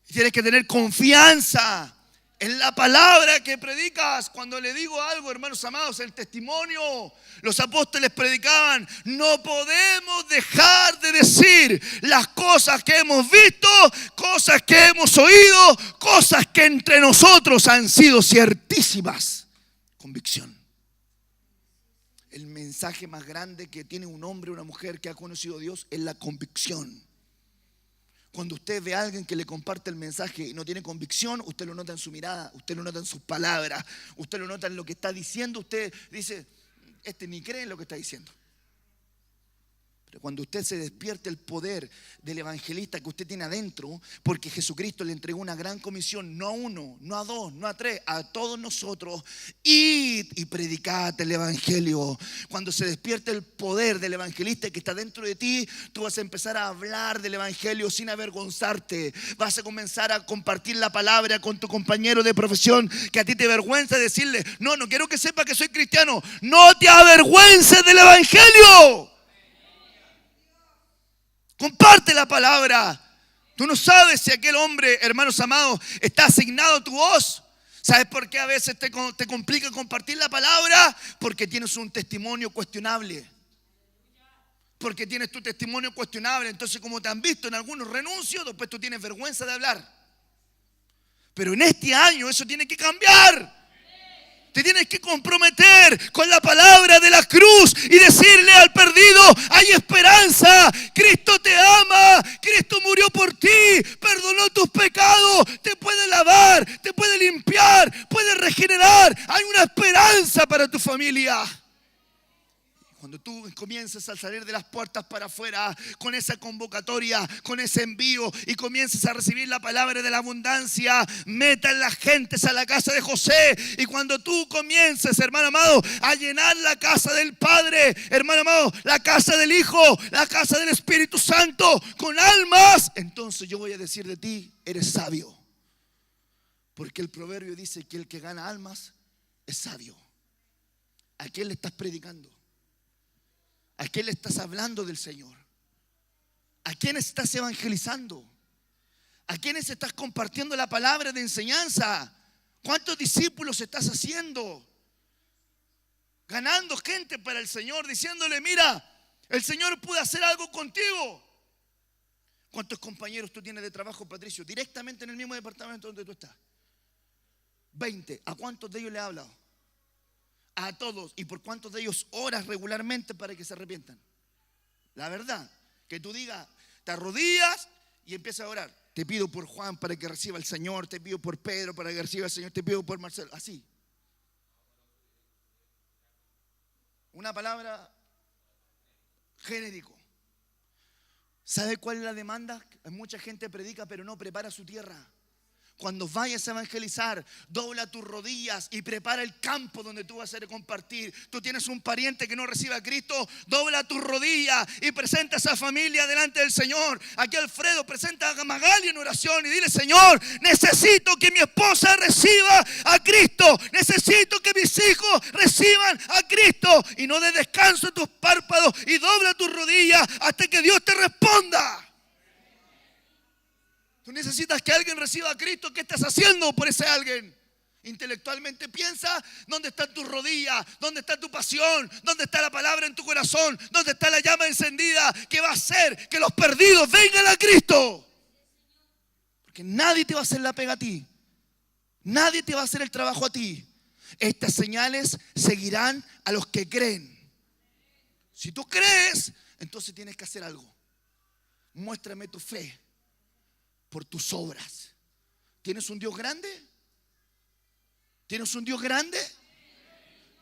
tienes que tener confianza en la palabra que predicas. Cuando le digo algo, hermanos amados, el testimonio, los apóstoles predicaban, no podemos dejar de decir las cosas que hemos visto, cosas que hemos oído, cosas que entre nosotros han sido ciertísimas. Convicción. El mensaje más grande que tiene un hombre o una mujer que ha conocido a Dios es la convicción. Cuando usted ve a alguien que le comparte el mensaje y no tiene convicción, usted lo nota en su mirada, usted lo nota en sus palabras, usted lo nota en lo que está diciendo. Usted dice, este ni cree en lo que está diciendo. Pero cuando usted se despierte el poder del evangelista que usted tiene adentro, porque Jesucristo le entregó una gran comisión, no a uno, no a dos, no a tres, a todos nosotros, id y predicad el evangelio. Cuando se despierte el poder del evangelista que está dentro de ti, tú vas a empezar a hablar del evangelio sin avergonzarte. Vas a comenzar a compartir la palabra con tu compañero de profesión que a ti te avergüenza decirle, no quiero que sepa que soy cristiano. No te avergüences del evangelio. Comparte la palabra. Tú no sabes si aquel hombre, hermanos amados, está asignado a tu voz. ¿Sabes por qué a veces te complica compartir la palabra? Porque tienes un testimonio cuestionable. Porque tienes tu testimonio cuestionable. Entonces, como te han visto en algunos renuncios, después tú tienes vergüenza de hablar. Pero en este año eso tiene que cambiar. Te tienes que comprometer con la palabra de la cruz y decirle al perdido, hay esperanza, Cristo te ama, Cristo murió por ti, perdonó tus pecados, te puede lavar, te puede limpiar, puede regenerar, hay una esperanza para tu familia. Cuando tú comiences a salir de las puertas para afuera con esa convocatoria, con ese envío y comiences a recibir la palabra de la abundancia, metan las gentes a la casa de José. Y cuando tú comiences, hermano amado, a llenar la casa del Padre, hermano amado, la casa del Hijo, la casa del Espíritu Santo con almas, entonces yo voy a decir de ti, eres sabio. Porque el proverbio dice que el que gana almas es sabio. ¿A quién le estás predicando? ¿A quién le estás hablando del Señor? ¿A quién estás evangelizando? ¿A quiénes estás compartiendo la palabra de enseñanza? ¿Cuántos discípulos estás haciendo? Ganando gente para el Señor, diciéndole, mira, el Señor puede hacer algo contigo. ¿Cuántos compañeros tú tienes de trabajo, Patricio? Directamente en el mismo departamento donde tú estás. 20. ¿A cuántos de ellos le has hablado? A todos. ¿Y por cuántos de ellos oras regularmente para que se arrepientan? La verdad, que tú digas, te arrodillas y empiezas a orar. Te pido por Juan para que reciba el Señor, te pido por Pedro para que reciba el Señor, te pido por Marcelo. Así. Una palabra genérico. ¿Sabe cuál es la demanda? Mucha gente predica pero no prepara su tierra. Cuando vayas a evangelizar, dobla tus rodillas y prepara el campo donde tú vas a compartir. Tú tienes un pariente que no recibe a Cristo, dobla tus rodillas y presenta a esa familia delante del Señor. Aquí Alfredo presenta a Magali en oración y dile, Señor, necesito que mi esposa reciba a Cristo. Necesito que mis hijos reciban a Cristo. Y no des descanso en tus párpados y dobla tus rodillas hasta que Dios te responda. Tú necesitas que alguien reciba a Cristo. ¿Qué estás haciendo por ese alguien? Intelectualmente piensa dónde están tus rodillas, dónde está tu pasión, dónde está la palabra en tu corazón, dónde está la llama encendida que va a hacer que los perdidos vengan a Cristo. Porque nadie te va a hacer la pega a ti. Nadie te va a hacer el trabajo a ti. Estas señales seguirán a los que creen. Si tú crees, entonces tienes que hacer algo. Muéstrame tu fe por tus obras. ¿Tienes un Dios grande? ¿Tienes un Dios grande?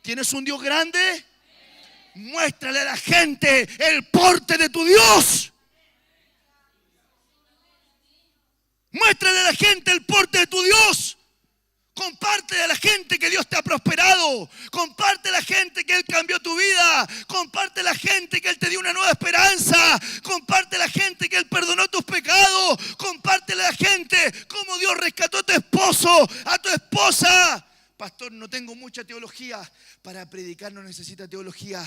¿Tienes un Dios grande? Muéstrale a la gente el porte de tu Dios. Muéstrale a la gente el porte de tu Dios. Comparte a la gente que Dios te ha prosperado. Comparte a la gente que Él cambió tu vida. Comparte a la gente que Él te dio una nueva esperanza. Comparte a la gente que Él perdonó tus pecados. Comparte a la gente cómo Dios rescató a tu esposo, a tu esposa. Pastor, no tengo mucha teología. Para predicar no necesita teología.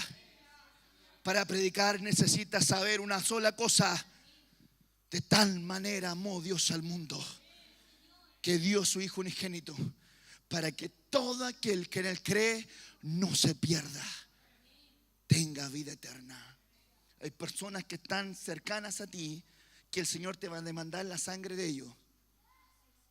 Para predicar necesitas saber una sola cosa: de tal manera amó Dios al mundo, que dio su Hijo unigénito, para que todo aquel que en Él cree no se pierda, tenga vida eterna. Hay personas que están cercanas a ti, que el Señor te va a demandar la sangre de ellos.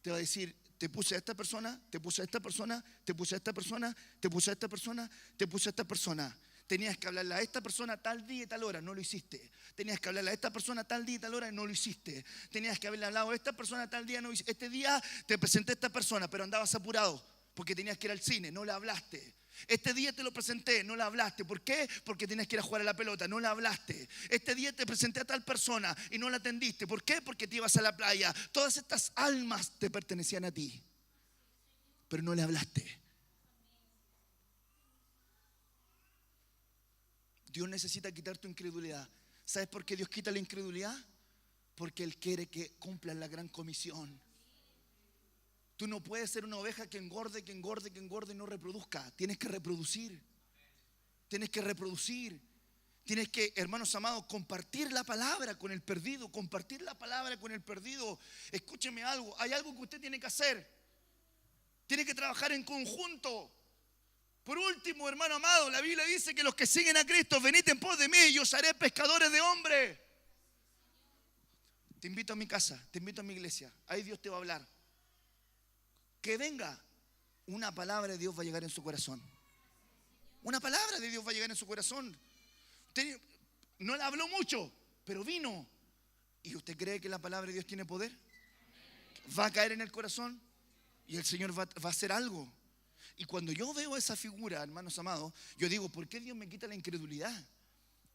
Te va a decir: te puse a esta persona, te puse a esta persona, te puse a esta persona, te puse a esta persona, te puse a esta persona. Tenías que hablarle a esta persona tal día y tal hora, no lo hiciste. Tenías que hablarle a esta persona tal día y tal hora, no lo hiciste. Tenías que haberle hablado a esta persona tal día, no lo hiciste. Este día te presenté a esta persona, pero andabas apurado porque tenías que ir al cine, no le hablaste. Este día te lo presenté, no le hablaste. ¿Por qué? Porque tenías que ir a jugar a la pelota, no le hablaste. Este día te presenté a tal persona y no la atendiste. ¿Por qué? Porque te ibas a la playa. Todas estas almas te pertenecían a ti, pero no le hablaste. Dios necesita quitar tu incredulidad. ¿Sabes por qué Dios quita la incredulidad? Porque Él quiere que cumplan la gran comisión. Tú no puedes ser una oveja que engorde, que engorde, que engorde y no reproduzca. Tienes que reproducir. Tienes que reproducir. Tienes que, hermanos amados, compartir la palabra con el perdido. Compartir la palabra con el perdido. Escúcheme algo. Hay algo que usted tiene que hacer. Tiene que trabajar en conjunto. Por último, hermano amado, la Biblia dice que los que siguen a Cristo, venid en pos de mí y os haré pescadores de hombres. Te invito a mi casa, te invito a mi iglesia. Ahí Dios te va a hablar. Que venga, una palabra de Dios va a llegar en su corazón. Una palabra de Dios va a llegar en su corazón. Usted no le habló mucho, pero vino. ¿Y usted cree que la palabra de Dios tiene poder? Va a caer en el corazón y el Señor va a hacer algo. Y cuando yo veo esa figura, hermanos amados, yo digo: ¿por qué Dios me quita la incredulidad?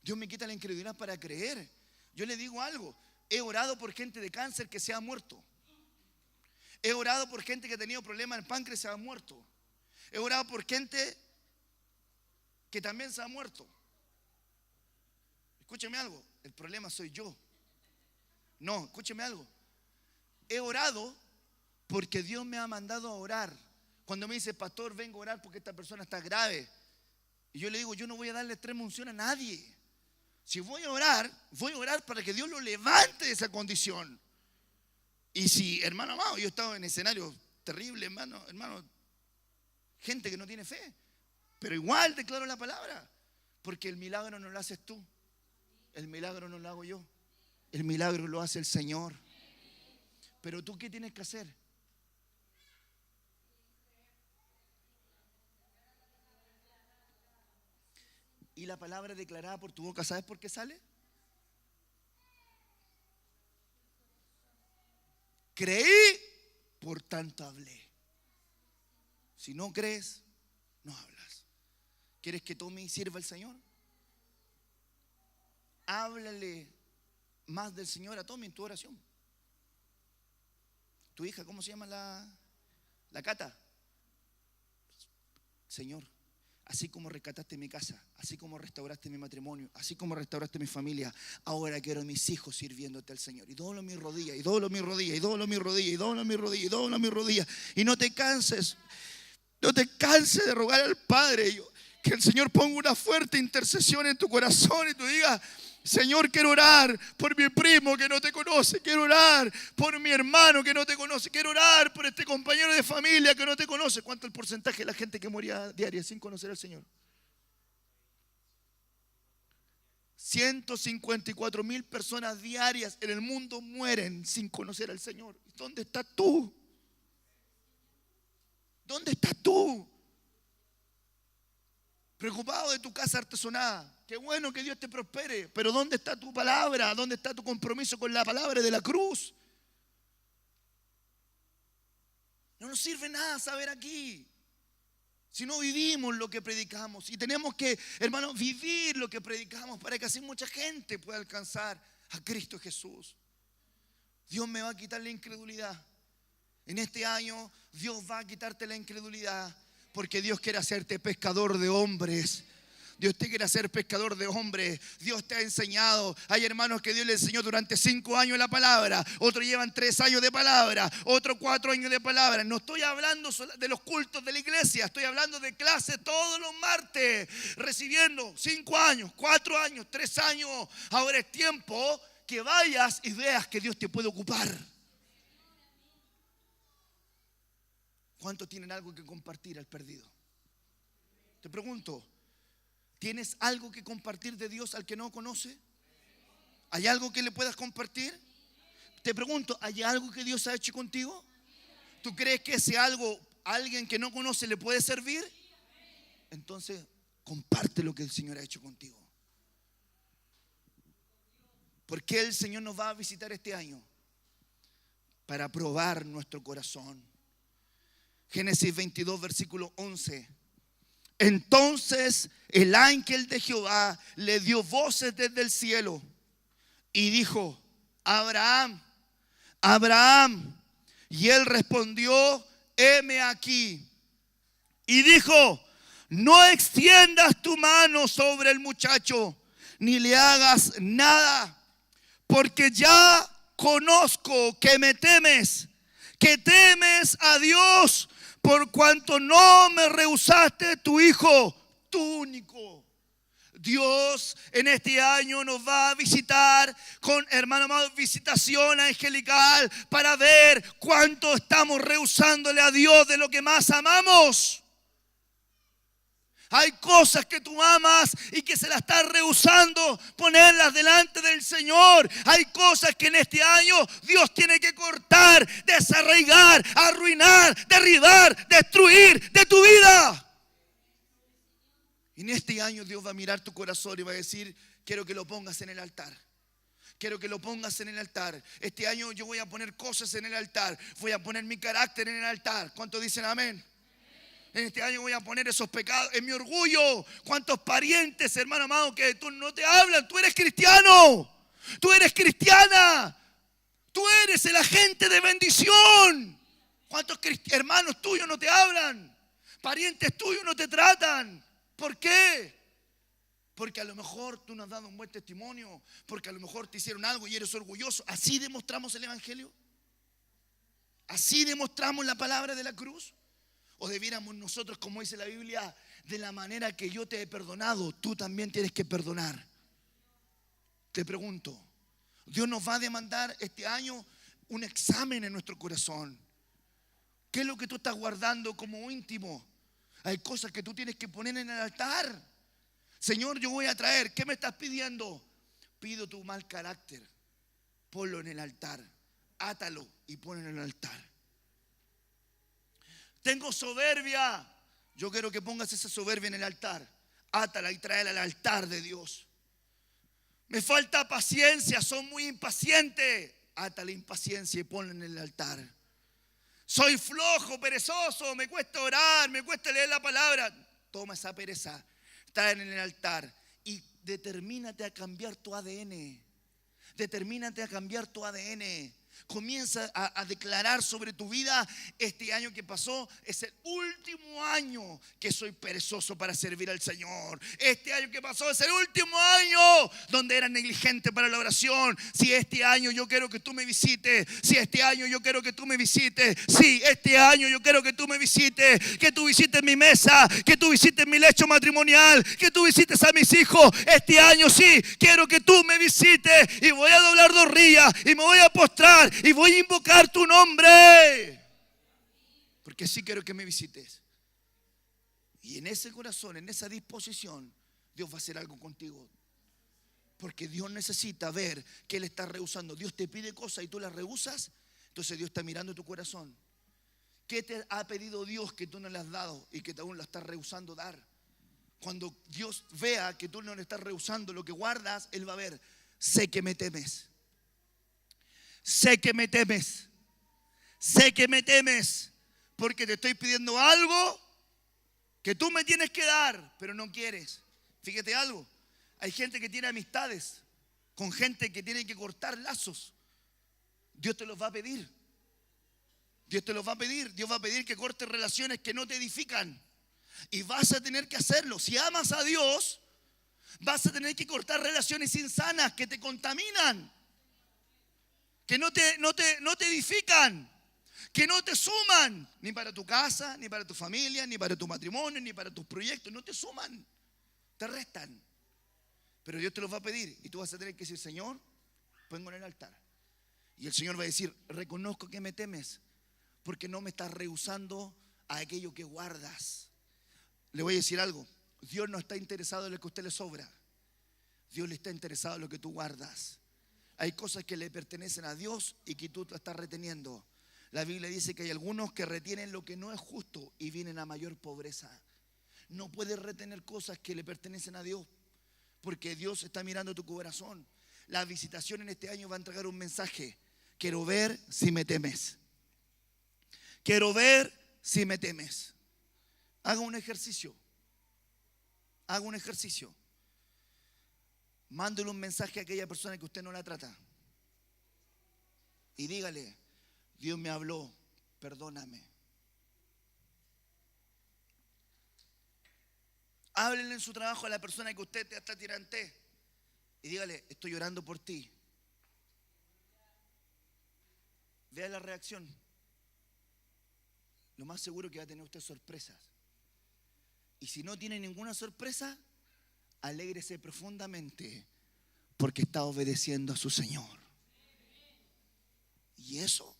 Dios me quita la incredulidad para creer. Yo le digo algo: he orado por gente de cáncer que se ha muerto. He orado por gente que ha tenido problemas en el páncreas y se ha muerto. He orado por gente que también se ha muerto. Escúcheme algo: el problema soy yo. No, escúcheme algo. He orado porque Dios me ha mandado a orar. Cuando me dice: pastor, vengo a orar porque esta persona está grave, y yo le digo: yo no voy a darle extrema unción a nadie. Si voy a orar para que Dios lo levante de esa condición. Y si, hermano amado, yo he estado en escenarios terribles, hermano, gente que no tiene fe, pero igual declaro la palabra, porque el milagro no lo haces tú, el milagro no lo hago yo, el milagro lo hace el Señor. Pero tú, ¿qué tienes que hacer? Y la palabra declarada por tu boca, ¿sabes por qué sale? Creí, por tanto hablé. Si no crees, no hablas. ¿Quieres que tome y sirva al Señor? Háblale más del Señor a Tommy en tu oración. Tu hija, ¿cómo se llama la Cata? Señor, así como rescataste mi casa, así como restauraste mi matrimonio, así como restauraste mi familia, ahora quiero a mis hijos sirviéndote al Señor. Y doblo mis rodillas, y doblo mis rodillas, y doblo mis rodillas, y doblo mis rodillas, y doblo mis rodillas. Y no te canses de rogar al Padre. Que el Señor ponga una fuerte intercesión en tu corazón y tú digas: Señor, quiero orar por mi primo que no te conoce. Quiero orar por mi hermano que no te conoce. Quiero orar por este compañero de familia que no te conoce. ¿Cuánto es el porcentaje de la gente que moría diaria sin conocer al Señor? 154,000 personas diarias en el mundo mueren sin conocer al Señor. ¿Dónde estás tú? ¿Dónde estás tú? Preocupado de tu casa artesonada. Qué bueno que Dios te prospere, pero ¿dónde está tu palabra? ¿Dónde está tu compromiso con la palabra de la cruz? No nos sirve nada saber aquí si no vivimos lo que predicamos. Y tenemos que, hermanos, vivir lo que predicamos para que así mucha gente pueda alcanzar a Cristo Jesús. Dios me va a quitar la incredulidad. En este año Dios va a quitarte la incredulidad, porque Dios quiere hacerte pescador de hombres. Dios te quiere hacer pescador de hombres. Dios te ha enseñado. Hay hermanos que Dios les enseñó durante 5 años la palabra. Otros llevan 3 años de palabra. Otros 4 años de palabra. No estoy hablando de los cultos de la iglesia. Estoy hablando de clases todos los martes. Recibiendo 5 años, 4 años, 3 años. Ahora es tiempo que vayas y veas que Dios te puede ocupar. ¿Cuántos tienen algo que compartir al perdido? Te pregunto, ¿tienes algo que compartir de Dios al que no conoce? ¿Hay algo que le puedas compartir? Te pregunto, ¿hay algo que Dios ha hecho contigo? ¿Tú crees que ese algo a alguien que no conoce le puede servir? Entonces, comparte lo que el Señor ha hecho contigo. ¿Por qué el Señor nos va a visitar este año? Para probar nuestro corazón. Génesis 22, versículo 11. Entonces el ángel de Jehová le dio voces desde el cielo y dijo: Abraham, Abraham. Y él respondió: heme aquí. Y dijo: no extiendas tu mano sobre el muchacho, ni le hagas nada, porque ya conozco que me temes, que temes a Dios, por cuanto no me rehusaste tu hijo, tu único. Dios en este año nos va a visitar con, hermano amado, visitación angelical para ver cuánto estamos rehusándole a Dios de lo que más amamos. Hay cosas que tú amas y que se las estás rehusando ponerlas delante del Señor. Hay cosas que en este año Dios tiene que cortar, desarraigar, arruinar, derribar, destruir de tu vida. En este año Dios va a mirar tu corazón y va a decir: quiero que lo pongas en el altar. Quiero que lo pongas en el altar. Este año yo voy a poner cosas en el altar. Voy a poner mi carácter en el altar. ¿Cuántos dicen amén? En este año voy a poner esos pecados, en mi orgullo. ¿Cuántos parientes, hermano amado, que tú no te hablan? Tú eres cristiano. Tú eres cristiana. Tú eres el agente de bendición. ¿Cuántos hermanos tuyos no te hablan? Parientes tuyos no te tratan. ¿Por qué? Porque a lo mejor tú no has dado un buen testimonio. Porque a lo mejor te hicieron algo y eres orgulloso. ¿Así demostramos el evangelio? ¿Así demostramos la palabra de la cruz? ¿O debiéramos nosotros, como dice la Biblia, de la manera que yo te he perdonado, tú también tienes que perdonar? Te pregunto, Dios nos va a demandar este año un examen en nuestro corazón. ¿Qué es lo que tú estás guardando como íntimo? Hay cosas que tú tienes que poner en el altar. Señor, yo voy a traer. ¿Qué me estás pidiendo? Pido tu mal carácter. Ponlo en el altar. Átalo y ponlo en el altar. Tengo soberbia. Yo quiero que pongas esa soberbia en el altar. Átala y tráela al altar de Dios. Me falta paciencia, soy muy impaciente. Ata la impaciencia y ponla en el altar. Soy flojo, perezoso, me cuesta orar, me cuesta leer la palabra. Toma esa pereza, tráela en el altar y determínate a cambiar tu ADN. Determínate a cambiar tu ADN. Comienza a declarar sobre tu vida: este año que pasó es el último año que soy perezoso para servir al Señor. Este año que pasó es el último año donde era negligente para la oración. Si este año yo quiero que tú me visites. Si este año yo quiero que tú me visites. Si este año yo quiero que tú me visites. Que tú visites mi mesa. Que tú visites mi lecho matrimonial. Que tú visites a mis hijos. Este año sí, quiero que tú me visites. Y voy a doblar rodillas y me voy a postrar y voy a invocar tu nombre, porque sí quiero que me visites. Y en ese corazón, en esa disposición, Dios va a hacer algo contigo. Porque Dios necesita ver que Él está rehusando. Dios te pide cosas y tú las rehusas. Entonces Dios está mirando tu corazón. ¿Qué te ha pedido Dios que tú no le has dado y que aún la estás rehusando dar? Cuando Dios vea que tú no le estás rehusando lo que guardas, Él va a ver: sé que me temes. Sé que me temes. Sé que me temes. Porque te estoy pidiendo algo que tú me tienes que dar, pero no quieres. Fíjate algo. Hay gente que tiene amistades con gente que tiene que cortar lazos. Dios te los va a pedir. Dios te los va a pedir. Dios va a pedir que cortes relaciones que no te edifican. Y vas a tener que hacerlo. Si amas a Dios, Vas a tener que cortar relaciones insanas que te contaminan, que no te edifican, que no te suman, ni para tu casa, ni para tu familia, ni para tu matrimonio, ni para tus proyectos. No te suman, te restan. Pero Dios te los va a pedir y tú vas a tener que decir: Señor, pongo en el altar. Y el Señor va a decir: reconozco que me temes, porque no me estás rehusando a aquello que guardas. Le voy a decir algo: Dios no está interesado en lo que a usted le sobra. Dios le está interesado en lo que tú guardas. Hay cosas que le pertenecen a Dios y que tú estás reteniendo. La Biblia dice que hay algunos que retienen lo que no es justo y vienen a mayor pobreza. No puedes retener cosas que le pertenecen a Dios, porque Dios está mirando tu corazón. La visitación en este año va a entregar un mensaje: quiero ver si me temes. Quiero ver si me temes. Haga un ejercicio. Haga un ejercicio. Mándele un mensaje a aquella persona que usted no la trata. Y dígale: Dios me habló, perdóname. Háblenle en su trabajo a la persona que usted está tirante y dígale: estoy orando por ti. Vea la reacción. Lo más seguro que va a tener usted sorpresas. Y si no tiene ninguna sorpresa, alégrese profundamente, porque está obedeciendo a su Señor. Y eso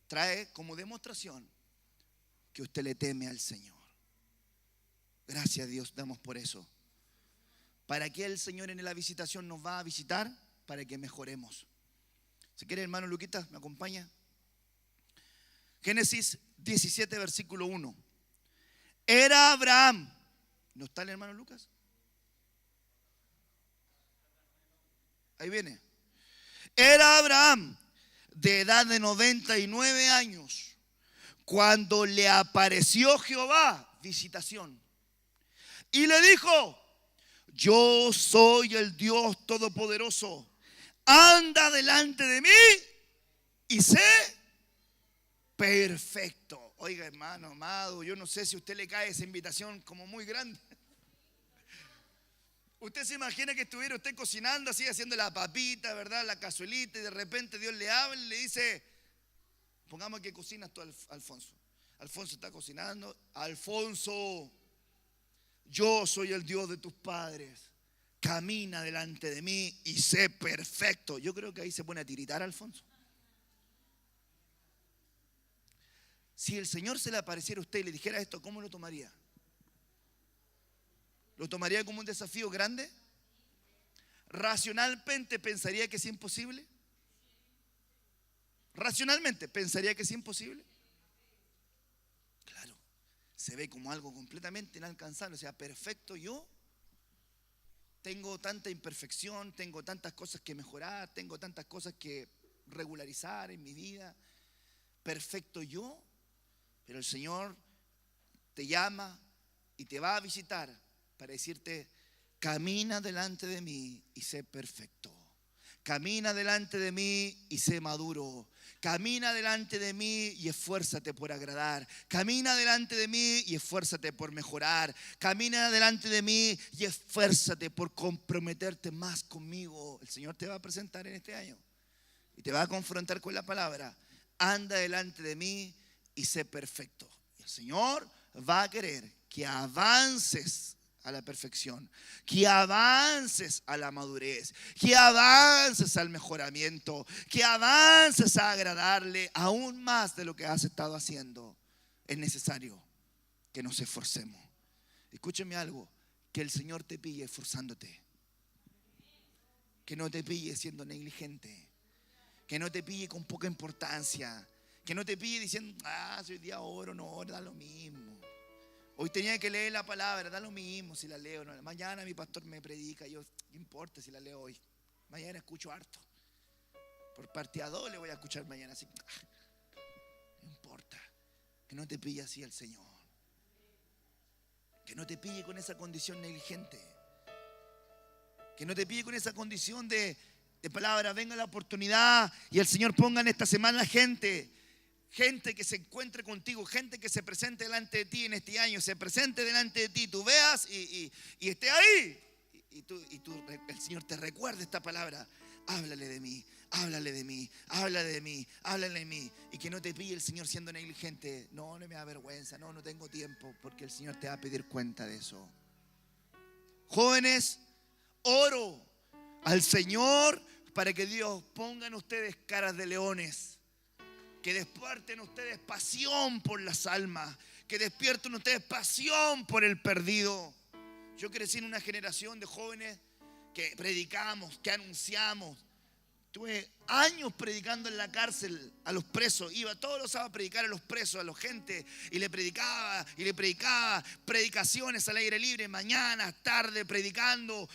trae como demostración que usted le teme al Señor. Gracias a Dios damos por eso. ¿Para qué el Señor en la visitación nos va a visitar? Para que mejoremos. Si quiere, hermano Luquita, ¿me acompaña? Génesis 17, versículo 1. Era Abraham. ¿No está el hermano Lucas? Ahí viene. Era Abraham de edad de 99 años cuando le apareció Jehová, visitación, y le dijo: yo soy el Dios Todopoderoso, anda delante de mí y sé perfecto. Oiga, hermano amado, yo no sé si a usted le cae esa invitación como muy grande. Usted se imagina que estuviera usted cocinando así, haciendo la papita, ¿verdad? La cazuelita, y de repente Dios le habla y le dice: pongamos que cocinas tú, Alfonso. Alfonso está cocinando. Alfonso, yo soy el Dios de tus padres. Camina delante de mí y sé perfecto. Yo creo que ahí se pone a tiritar Alfonso. Si el Señor se le apareciera a usted y le dijera esto, ¿cómo lo tomaría? ¿Lo tomaría como un desafío grande? ¿Racionalmente pensaría que es imposible? ¿Racionalmente pensaría que es imposible? Claro, se ve como algo completamente inalcanzable. O sea, perfecto yo. Tengo tanta imperfección, tengo tantas cosas que mejorar, tengo tantas cosas que regularizar en mi vida. Perfecto yo. Pero el Señor te llama y te va a visitar para decirte: camina delante de mí y sé perfecto. Camina delante de mí y sé maduro. Camina delante de mí y esfuérzate por agradar. Camina delante de mí y esfuérzate por mejorar. Camina delante de mí y esfuérzate por comprometerte más conmigo. El Señor te va a presentar en este año y te va a confrontar con la palabra: anda delante de mí y sé perfecto. Y el Señor va a querer que avances a la perfección, que avances a la madurez, que avances al mejoramiento, que avances a agradarle aún más de lo que has estado haciendo. Es necesario que nos esforcemos. Escúcheme algo: que el Señor te pille esforzándote, que no te pille siendo negligente, que no te pille con poca importancia, que no te pille diciendo: si hoy día oro, no oro, da lo mismo. Hoy tenía que leer la palabra, da lo mismo si la leo o no. Mañana mi pastor me predica, yo, ¿qué importa si la leo hoy? Mañana escucho harto. Por partida doble voy a escuchar mañana, así. No importa. Que no te pille así el Señor. Que no te pille con esa condición negligente. Que no te pille con esa condición de palabra: venga la oportunidad y el Señor ponga en esta semana gente que se encuentre contigo, gente que se presente delante de ti en este año, se presente delante de ti, tú veas y esté ahí. el Señor te recuerda esta palabra, háblale de mí, háblale de mí, háblale de mí, háblale de mí. Y que no te pille el Señor siendo negligente. No me da vergüenza, no tengo tiempo, porque el Señor te va a pedir cuenta de eso. Jóvenes, oro al Señor para que Dios ponga en ustedes caras de leones, que despierten ustedes pasión por las almas, que despierten ustedes pasión por el perdido. Yo crecí en una generación de jóvenes que predicamos, que anunciamos. Tuve años predicando en la cárcel a los presos. Iba todos los sábados a predicar a los presos, a la gente. Y le predicaba. Predicaciones al aire libre, mañana, tarde, predicando.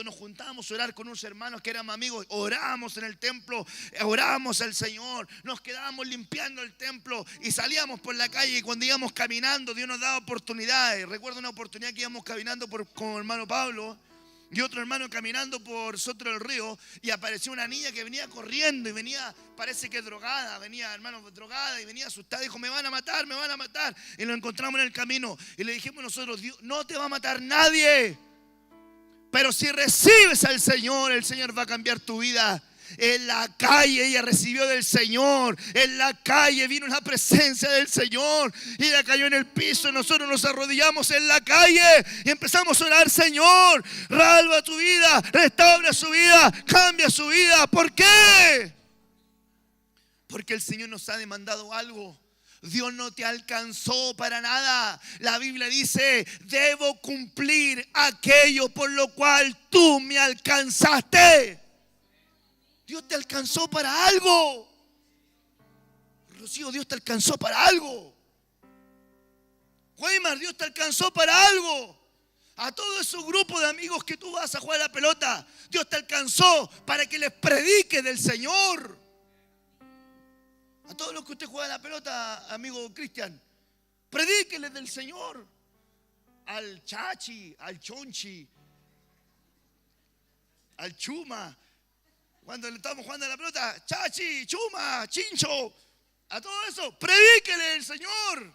Nos juntábamos a orar con unos hermanos que éramos amigos. Orábamos en el templo, orábamos al Señor. Nos quedábamos limpiando el templo y salíamos por la calle. Y cuando íbamos caminando, Dios nos daba oportunidades. Recuerdo una oportunidad que íbamos caminando con el hermano Pablo y otro hermano caminando por Sotro del Río, y apareció una niña que venía corriendo y venía, parece que drogada, drogada y venía asustada. Dijo, me van a matar. Y lo encontramos en el camino y le dijimos nosotros, Dios, no te va a matar nadie, pero si recibes al Señor, el Señor va a cambiar tu vida. En la calle ella recibió del Señor. En la calle vino la presencia del Señor y ella cayó en el piso. Nosotros nos arrodillamos en la calle y empezamos a orar, Señor, salva tu vida, restaura su vida, cambia su vida. ¿Por qué? Porque el Señor nos ha demandado algo. Dios no te alcanzó para nada. La Biblia dice, debo cumplir aquello por lo cual tú me alcanzaste. Dios te alcanzó para algo. Rocío, Dios te alcanzó para algo. Weimar, Dios te alcanzó para algo. A todo ese grupo de amigos que tú vas a jugar a la pelota, Dios te alcanzó para que les predique del Señor. A todos los que usted juega a la pelota, amigo Cristian, predíqueles del Señor. Al Chachi, al Chonchi, al Chuma. Cuando le estamos jugando a la pelota, Chachi, Chuma, Chincho, a todo eso, predíquele el Señor.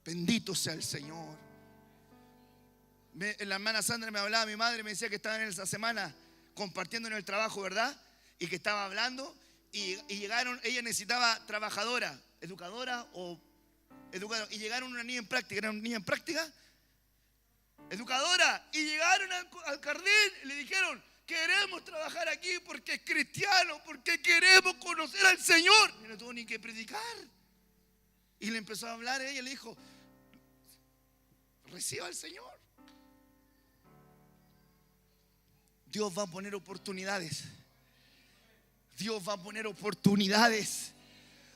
Bendito sea el Señor. La hermana Sandra me hablaba, mi madre me decía que estaban en esa semana compartiendo en el trabajo, ¿verdad? Y que estaba hablando y llegaron, ella necesitaba trabajadora, educadora o educadora. Y llegaron una niña en práctica, era una niña en práctica, educadora, y llegaron al jardín y le dijeron, queremos trabajar aquí porque es cristiano, porque queremos conocer al Señor. Y no tuvo ni que predicar. Y le empezó a hablar a ella, le dijo, reciba al Señor. Dios va a poner oportunidades. Dios va a poner oportunidades.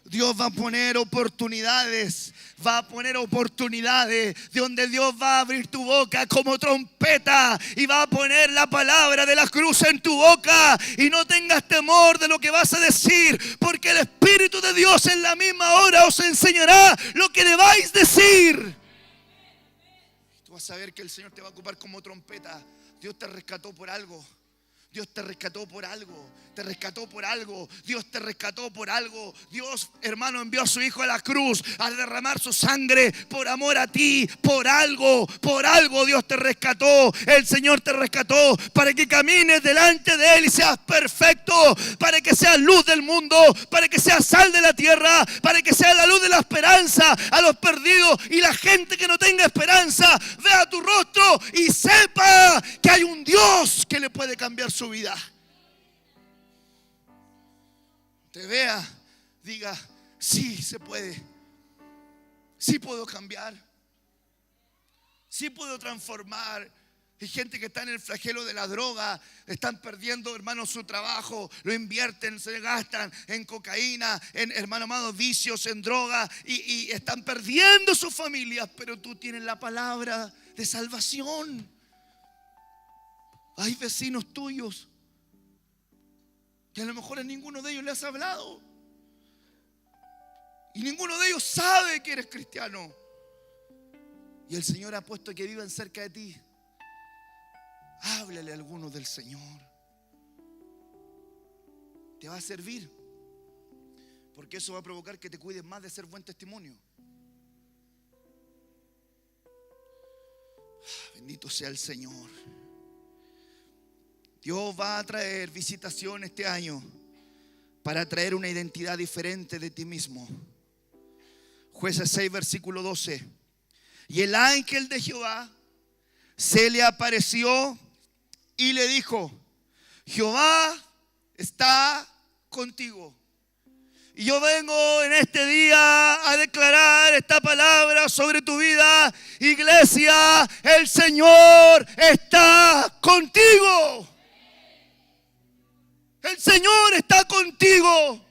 Dios va a poner oportunidades. Va a poner oportunidades de donde Dios va a abrir tu boca como trompeta y va a poner la palabra de la cruz en tu boca. Y no tengas temor de lo que vas a decir, porque el Espíritu de Dios en la misma hora os enseñará lo que debáis decir. Tú vas a ver que el Señor te va a ocupar como trompeta. Dios te rescató por algo. Dios te rescató por algo, te rescató por algo, Dios te rescató por algo. Dios, hermano, envió a su Hijo a la cruz a derramar su sangre por amor a ti, por algo Dios te rescató. El Señor te rescató para que camines delante de Él y seas perfecto, para que seas luz del mundo, para que seas sal de la tierra, para que seas la luz de la esperanza a los perdidos, y la gente que no tenga esperanza vea tu rostro y sepa que hay un Dios que le puede cambiar su vida. Te vea, diga, sí se puede, sí puedo cambiar, sí puedo transformar. Hay gente que está en el flagelo de la droga, están perdiendo, hermanos, su trabajo, lo invierten, se gastan en cocaína, en, hermano amado, vicios, en droga, y están perdiendo sus familias, pero tú tienes la palabra de salvación. Hay vecinos tuyos que a lo mejor a ninguno de ellos le has hablado y ninguno de ellos sabe que eres cristiano, y el Señor ha puesto que vivan cerca de ti. Háblale a alguno del Señor. Te va a servir, porque eso va a provocar que te cuides más de ser buen testimonio. Bendito sea el Señor. Dios va a traer visitación este año para traer una identidad diferente de ti mismo. Jueces 6, versículo 12. Y el ángel de Jehová se le apareció y le dijo: Jehová está contigo. Y yo vengo en este día a declarar esta palabra sobre tu vida, iglesia. El Señor está contigo. El Señor está contigo.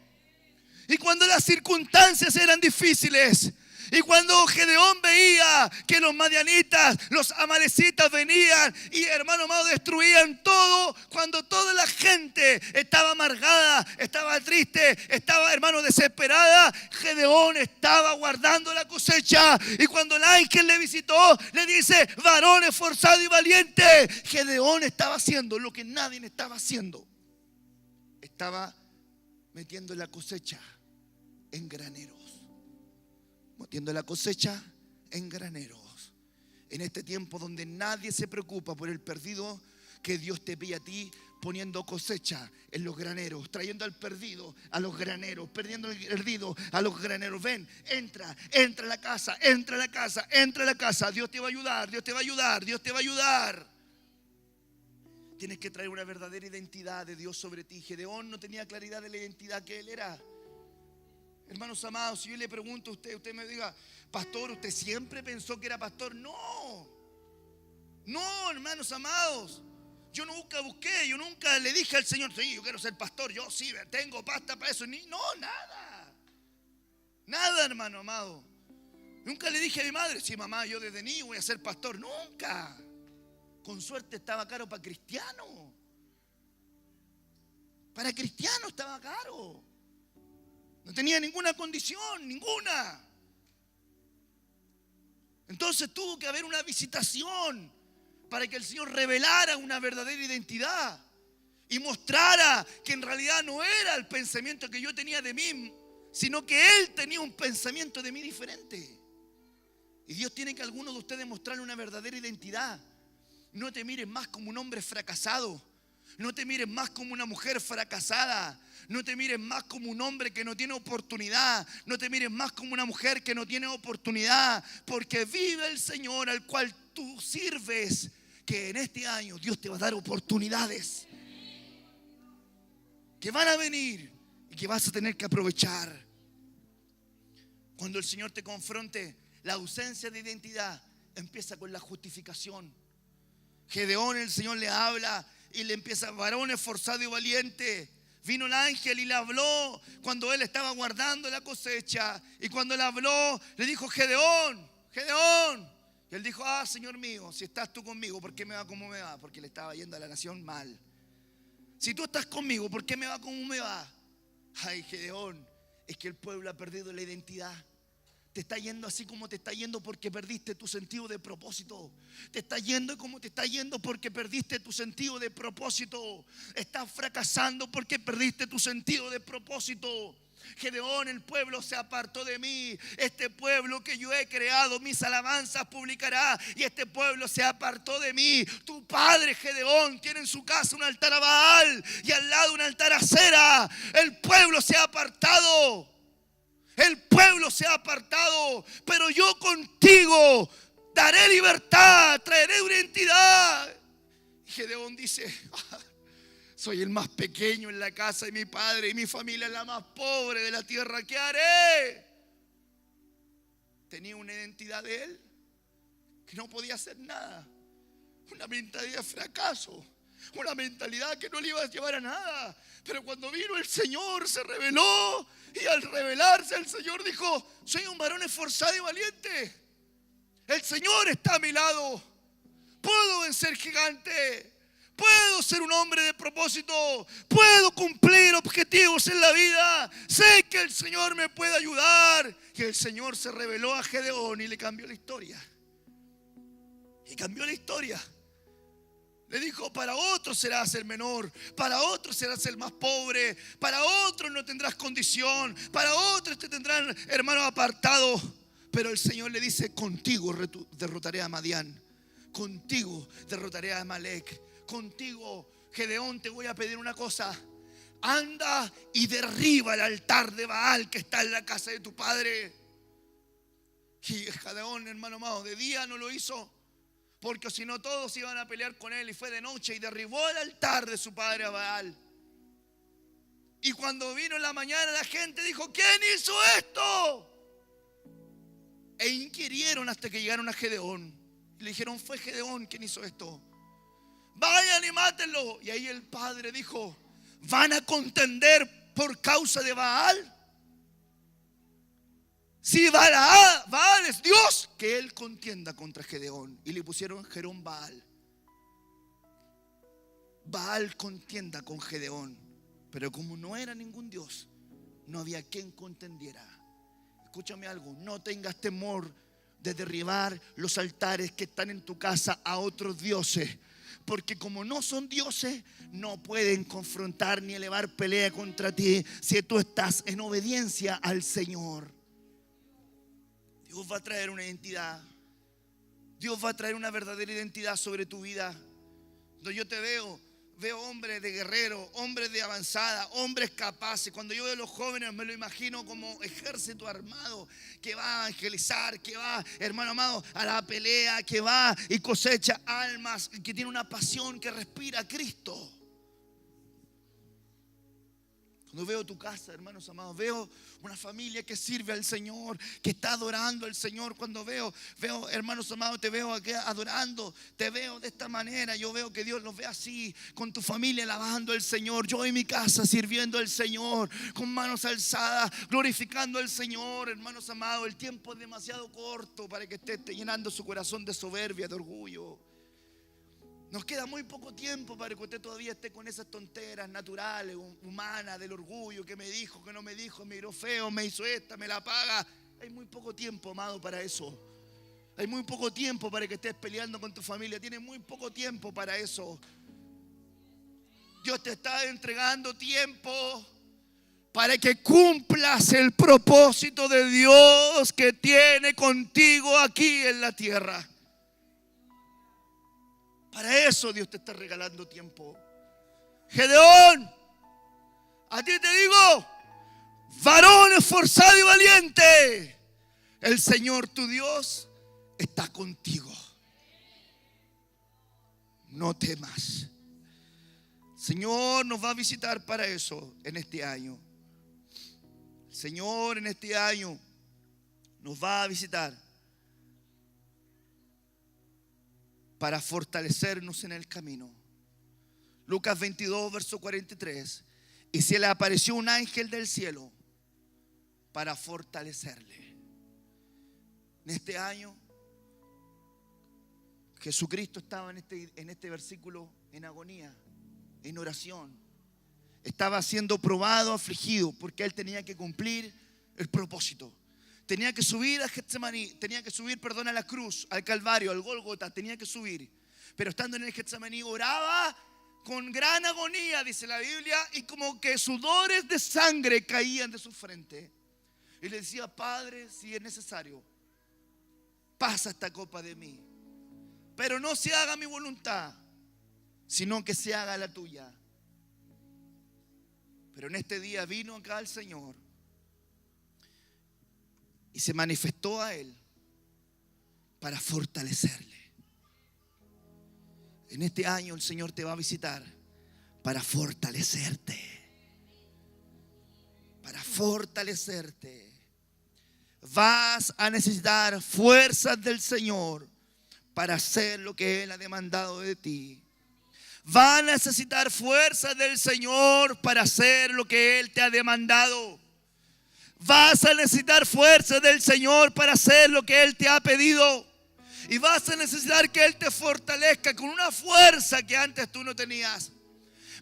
Y cuando las circunstancias eran difíciles, y cuando Gedeón veía que los madianitas, los amalecitas venían y, hermano amado, destruían todo, cuando toda la gente estaba amargada, estaba triste, estaba, hermano, desesperada, Gedeón estaba guardando la cosecha. Y cuando el ángel le visitó, le dice: varón esforzado y valiente. Gedeón estaba haciendo lo que nadie estaba haciendo. Estaba metiendo la cosecha en graneros. Metiendo la cosecha en graneros. En este tiempo donde nadie se preocupa por el perdido, que Dios te pide a ti poniendo cosecha en los graneros, trayendo al perdido a los graneros, perdiendo al perdido a los graneros. Ven, entra a la casa, entra a la casa, entra a la casa. Dios te va a ayudar, Dios te va a ayudar, Dios te va a ayudar. Tienes que traer una verdadera identidad de Dios sobre ti. Gedeón no tenía claridad de la identidad que él era. Hermanos amados, si yo le pregunto a usted me diga: pastor, ¿usted siempre pensó que era pastor? No, hermanos amados. Yo nunca busqué, yo nunca le dije al Señor: sí, yo quiero ser pastor, yo sí, tengo pasta para eso. Nada, hermano amado. Nunca le dije a mi madre: sí, mamá, yo desde niño voy a ser pastor. Nunca. Con suerte estaba caro para cristiano. Para cristiano estaba caro. No tenía ninguna condición, ninguna. Entonces tuvo que haber una visitación para que el Señor revelara una verdadera identidad y mostrara que en realidad no era el pensamiento que yo tenía de mí, sino que Él tenía un pensamiento de mí diferente. Y Dios tiene que a algunos de ustedes mostrarle una verdadera identidad. No te mires más como un hombre fracasado. No te mires más como una mujer fracasada. No te mires más como un hombre que no tiene oportunidad. No te mires más como una mujer que no tiene oportunidad. Porque vive el Señor al cual tú sirves, que en este año Dios te va a dar oportunidades que van a venir y que vas a tener que aprovechar. Cuando el Señor te confronte, la ausencia de identidad empieza con la justificación. Gedeón, el Señor le habla y le empieza: varón esforzado y valiente. Vino el ángel y le habló cuando él estaba guardando la cosecha. Y cuando le habló, le dijo: Gedeón. Y él dijo: Señor mío, si estás tú conmigo, ¿por qué me va como me va? Porque le estaba yendo a la nación mal. Si tú estás conmigo, ¿por qué me va como me va? Ay, Gedeón, es que el pueblo ha perdido la identidad. Te está yendo así como te está yendo porque perdiste tu sentido de propósito. Te está yendo como te está yendo porque perdiste tu sentido de propósito. Estás fracasando porque perdiste tu sentido de propósito. Gedeón, el pueblo se apartó de mí. Este pueblo que yo he creado, mis alabanzas publicará. Y este pueblo se apartó de mí. Tu padre, Gedeón, tiene en su casa un altar a Baal y al lado un altar a Acera. El pueblo se ha apartado. El pueblo se ha apartado, pero yo contigo daré libertad, traeré identidad. Y Gedeón dice: soy el más pequeño en la casa de mi padre y mi familia es la más pobre de la tierra. ¿Qué haré? Tenía una identidad de él que no podía hacer nada. Una mentalidad de fracaso. Una mentalidad que no le iba a llevar a nada. Pero cuando vino el Señor se reveló. Y al revelarse el Señor dijo: soy un varón esforzado y valiente. El Señor está a mi lado. Puedo vencer gigante. Puedo ser un hombre de propósito. Puedo cumplir objetivos en la vida. Sé que el Señor me puede ayudar. Y el Señor se reveló a Gedeón y le cambió la historia. Y cambió la historia. Le dijo: para otros serás el menor, para otros serás el más pobre, para otros no tendrás condición, para otros te tendrán, hermano, apartado. Pero el Señor le dice: contigo derrotaré a Madián, contigo derrotaré a Amalek. Contigo, Gedeón, te voy a pedir una cosa. Anda y derriba el altar de Baal que está en la casa de tu padre. Y Gedeón, hermano amado, de día no lo hizo, porque si no todos iban a pelear con él, y fue de noche y derribó el altar de su padre a Baal. Y cuando vino en la mañana, la gente dijo: ¿quién hizo esto? E inquirieron hasta que llegaron a Gedeón. Y le dijeron: fue Gedeón quien hizo esto. Vayan y mátenlo. Y ahí el padre dijo: ¿van a contender por causa de Baal? Si Baal es Dios, que él contienda contra Gedeón. Y le pusieron Jerón Baal. Baal contienda con Gedeón. Pero como no era ningún Dios, no había quien contendiera. Escúchame algo: no tengas temor de derribar los altares que están en tu casa a otros dioses, porque como no son dioses, no pueden confrontar ni elevar pelea contra ti si tú estás en obediencia al Señor. Dios va a traer una identidad. Dios va a traer una verdadera identidad sobre tu vida. Cuando yo te veo hombres de guerrero, hombres de avanzada, hombres capaces. Cuando yo veo a los jóvenes, me lo imagino como ejército armado que va a evangelizar, que va, hermano amado, a la pelea, que va y cosecha almas, que tiene una pasión, que respira a Cristo. Cuando veo tu casa, hermanos amados, veo una familia que sirve al Señor, que está adorando al Señor. Cuando veo, hermanos amados, te veo aquí adorando, te veo de esta manera. Yo veo que Dios los ve así, con tu familia alabando al Señor. Yo en mi casa sirviendo al Señor, con manos alzadas, glorificando al Señor. Hermanos amados, el tiempo es demasiado corto para que esté llenando su corazón de soberbia, de orgullo. Nos queda muy poco tiempo para que usted todavía esté con esas tonteras naturales, humanas, del orgullo, que me dijo, que no me dijo, me miró feo, me hizo esta, me la paga. Hay muy poco tiempo, amado, para eso. Hay muy poco tiempo para que estés peleando con tu familia. Tienes muy poco tiempo para eso. Dios te está entregando tiempo para que cumplas el propósito de Dios que tiene contigo aquí en la tierra. Para eso Dios te está regalando tiempo. Gedeón, a ti te digo: varón esforzado y valiente, el Señor tu Dios está contigo. No temas. El Señor nos va a visitar para eso en este año. El Señor en este año nos va a visitar para fortalecernos en el camino. Lucas 22, verso 43. Y se le apareció un ángel del cielo para fortalecerle. En este año, Jesucristo estaba en este versículo en agonía, en oración. Estaba siendo probado, afligido, porque él tenía que cumplir el propósito. Tenía que subir a Getsemaní, tenía que subir, a la cruz, al Calvario, al Gólgota, tenía que subir. Pero estando en el Getsemaní oraba con gran agonía, dice la Biblia, y como que sudores de sangre caían de su frente. Y le decía: Padre, si es necesario, pasa esta copa de mí, pero no se haga mi voluntad, sino que se haga la tuya. Pero en este día vino acá el Señor y se manifestó a él para fortalecerle. En este año el Señor te va a visitar para fortalecerte. Para fortalecerte. Vas a necesitar fuerzas del Señor para hacer lo que Él ha demandado de ti. Vas a necesitar fuerzas del Señor para hacer lo que Él te ha demandado. Vas a necesitar fuerzas del Señor para hacer lo que Él te ha pedido. Y vas a necesitar que Él te fortalezca con una fuerza que antes tú no tenías.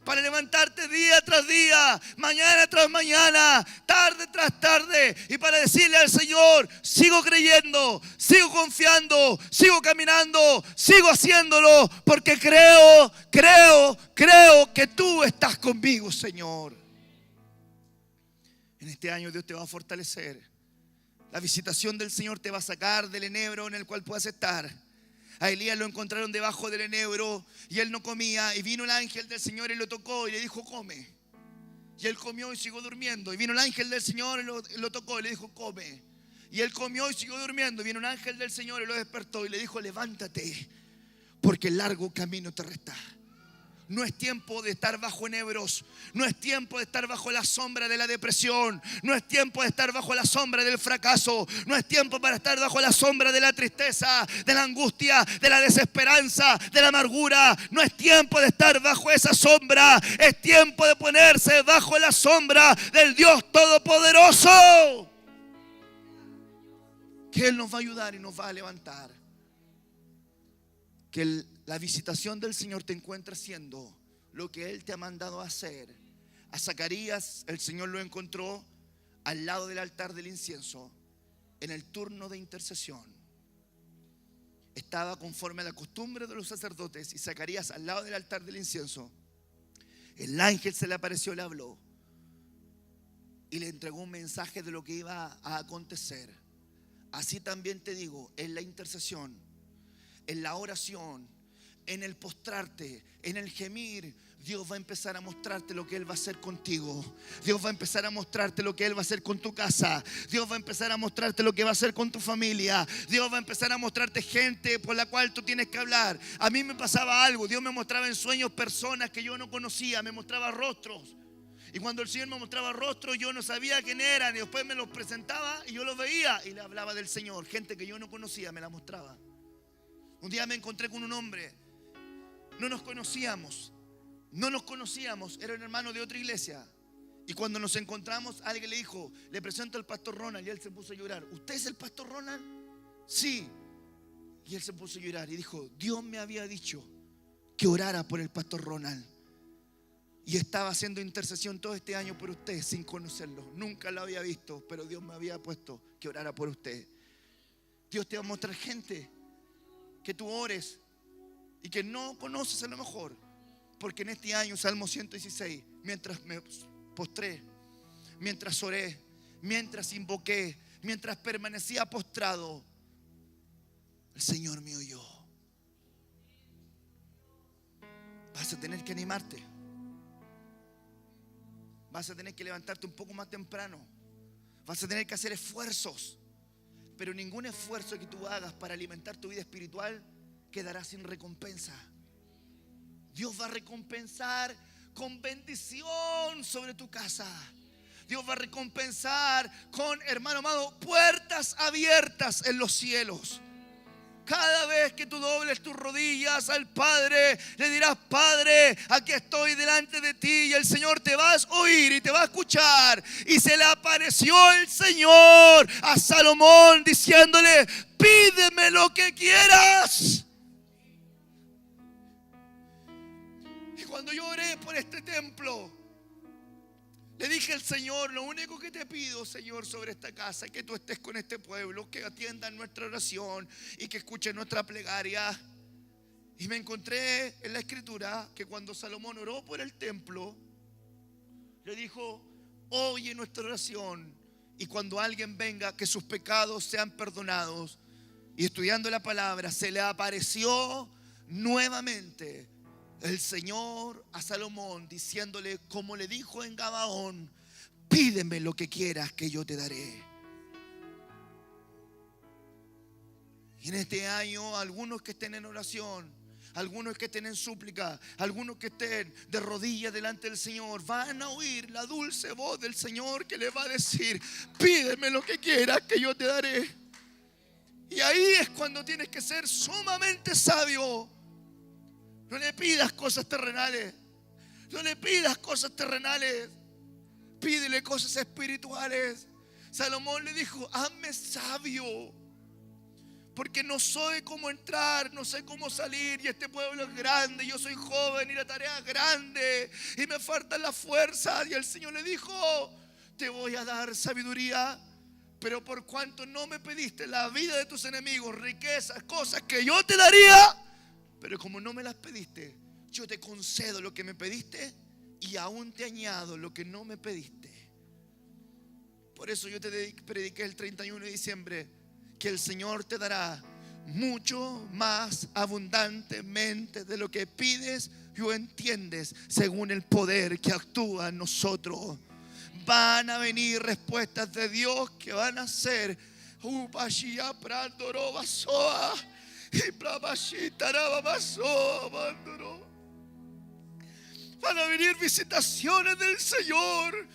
Para levantarte día tras día, mañana tras mañana, tarde tras tarde. Y para decirle al Señor: sigo creyendo, sigo confiando, sigo caminando, sigo haciéndolo. Porque creo que tú estás conmigo, Señor. En este año Dios te va a fortalecer. La visitación del Señor te va a sacar del enebro en el cual puedas estar, A Elías lo encontraron debajo del enebro y él no comía. Y vino el ángel del Señor y lo tocó y le dijo, come. Y él comió y siguió durmiendo. Y vino el ángel del Señor y lo tocó y le dijo, come. Y él comió y siguió durmiendo. Y vino un ángel del Señor y lo despertó y le dijo, levántate, porque el largo camino te resta. No es tiempo de estar bajo enebros. No es tiempo de estar bajo la sombra de la depresión. No es tiempo de estar bajo la sombra del fracaso. No es tiempo para estar bajo la sombra de la tristeza, de la angustia, de la desesperanza, de la amargura. No es tiempo de estar bajo esa sombra. Es tiempo de ponerse bajo la sombra del Dios Todopoderoso, que Él nos va a ayudar y nos va a levantar. Que la visitación del Señor te encuentre haciendo lo que Él te ha mandado a hacer. A Zacarías el Señor lo encontró al lado del altar del incienso, en el turno de intercesión. Estaba conforme a la costumbre de los sacerdotes, y Zacarías al lado del altar del incienso. El ángel se le apareció, le habló y le entregó un mensaje de lo que iba a acontecer. Así también te digo, en la intercesión, en la oración, en el postrarte, en el gemir, Dios va a empezar a mostrarte lo que Él va a hacer contigo. Dios va a empezar a mostrarte lo que Él va a hacer con tu casa. Dios va a empezar a mostrarte lo que va a hacer con tu familia. Dios va a empezar a mostrarte gente por la cual tú tienes que hablar. A mí me pasaba algo. Dios me mostraba en sueños personas que yo no conocía. Me mostraba rostros. Y cuando el Señor me mostraba rostros, yo no sabía quién eran. Y después me los presentaba y yo los veía y le hablaba del Señor. Gente que yo no conocía me la mostraba. Un día me encontré con un hombre. No nos conocíamos. Era un hermano de otra iglesia. Y cuando nos encontramos, alguien le dijo, le presento al pastor Ronald. Y él se puso a llorar. ¿Usted es el pastor Ronald? Sí. Y él se puso a llorar y dijo, Dios me había dicho que orara por el pastor Ronald. Y estaba haciendo intercesión todo este año por usted sin conocerlo. Nunca lo había visto, pero Dios me había puesto que orara por usted. Dios te va a mostrar gente que tú ores y que no conoces a lo mejor. Porque en este año, Salmo 116, mientras me postré, mientras oré, mientras invoqué, mientras permanecía postrado, el Señor me oyó. Vas a tener que animarte. Vas a tener que levantarte un poco más temprano. Vas a tener que hacer esfuerzos. Pero ningún esfuerzo que tú hagas para alimentar tu vida espiritual quedará sin recompensa. Dios va a recompensar con bendición sobre tu casa. Dios va a recompensar con, hermano amado, puertas abiertas en los cielos. Cada vez que tú dobles tus rodillas al Padre, le dirás, Padre, aquí estoy delante de ti. Y el Señor te va a oír y te va a escuchar. Y se le apareció el Señor a Salomón diciéndole, pídeme lo que quieras. Y cuando yo oré por este templo, le dije al Señor, lo único que te pido, Señor, sobre esta casa, es que tú estés con este pueblo, que atiendan nuestra oración y que escuchen nuestra plegaria. Y me encontré en la Escritura que cuando Salomón oró por el templo, le dijo, oye nuestra oración, y cuando alguien venga, que sus pecados sean perdonados. Y estudiando la palabra, se le apareció nuevamente el Señor a Salomón, diciéndole, como le dijo en Gabaón, pídeme lo que quieras que yo te daré. Y en este año, algunos que estén en oración, algunos que estén en súplica, algunos que estén de rodillas delante del Señor, van a oír la dulce voz del Señor que le va a decir, pídeme lo que quieras que yo te daré. Y ahí es cuando tienes que ser sumamente sabio. No le pidas cosas terrenales. No le pidas cosas terrenales. Pídele cosas espirituales. Salomón le dijo, hazme sabio, porque no sé cómo entrar, no sé cómo salir. Y este pueblo es grande, yo soy joven y la tarea es grande y me faltan las fuerzas. Y el Señor le dijo, te voy a dar sabiduría, pero por cuanto no me pediste la vida de tus enemigos, riquezas, cosas que yo te daría, pero como no me las pediste, yo te concedo lo que me pediste y aún te añado lo que no me pediste. Por eso yo te prediqué el 31 de diciembre que el Señor te dará mucho más abundantemente de lo que pides o entiendes, según el poder que actúa en nosotros. Van a venir respuestas de Dios que van a ser van a venir visitaciones del Señor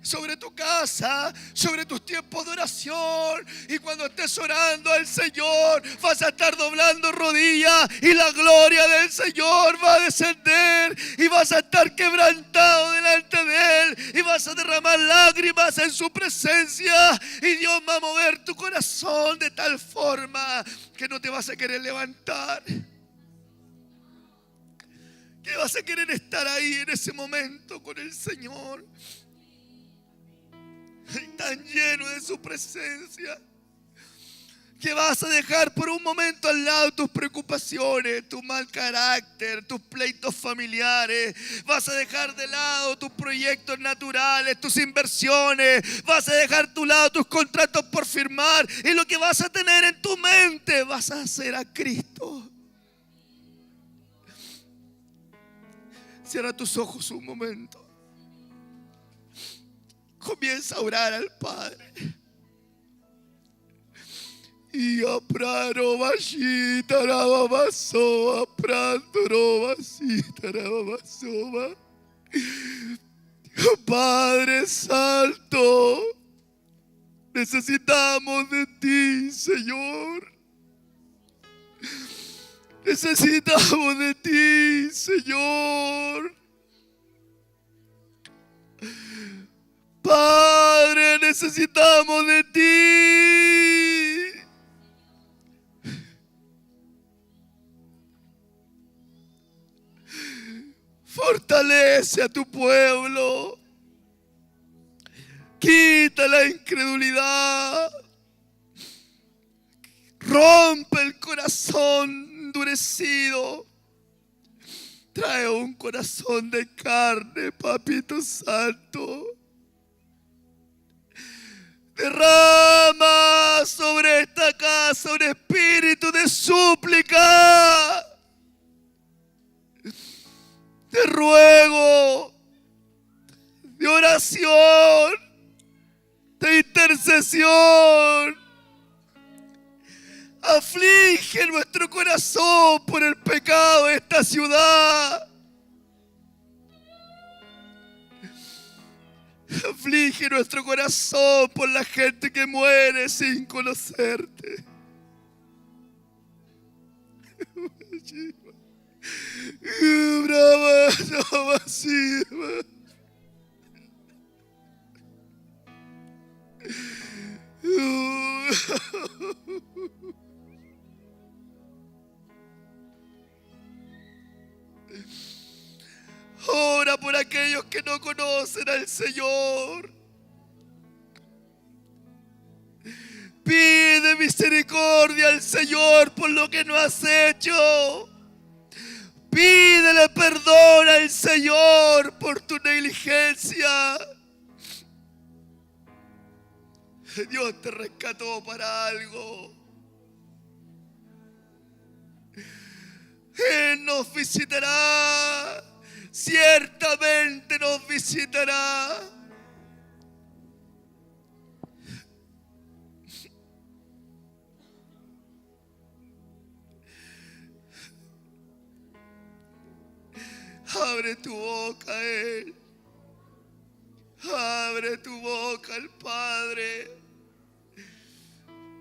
sobre tu casa, sobre tus tiempos de oración. Y cuando estés orando al Señor, vas a estar doblando rodillas y la gloria del Señor va a descender y vas a estar quebrantado delante de Él y vas a derramar lágrimas en su presencia, y Dios va a mover tu corazón de tal forma que no te vas a querer levantar, que vas a querer estar ahí en ese momento con el Señor, tan lleno de su presencia, que vas a dejar por un momento al lado tus preocupaciones, tu mal carácter, tus pleitos familiares. Vas a dejar de lado tus proyectos naturales, tus inversiones. Vas a dejar a tu lado tus contratos por firmar, y lo que vas a tener en tu mente vas a hacer a Cristo. Cierra tus ojos un momento. Comienza a orar al Padre. Y a prano bashita la babasoa, pranto basita la babasoa. Padre Santo, necesitamos de ti, Señor. Necesitamos de ti, Señor. Padre, necesitamos de ti. Fortalece a tu pueblo. Quita la incredulidad. Rompe el corazón endurecido. Trae un corazón de carne, Papito Santo. Derrama sobre esta casa un espíritu de súplica, de ruego, de oración, de intercesión. Aflige nuestro corazón por el pecado de esta ciudad. Aflige nuestro corazón por la gente que muere sin conocerte. Brava, no vacía. Ora por aquellos que no conocen al Señor. Pide misericordia al Señor por lo que no has hecho. Pídele perdón al Señor por tu negligencia. Dios te rescató para algo. Él nos visitará. Ciertamente nos visitará. Abre tu boca a Él. Abre tu boca al Padre.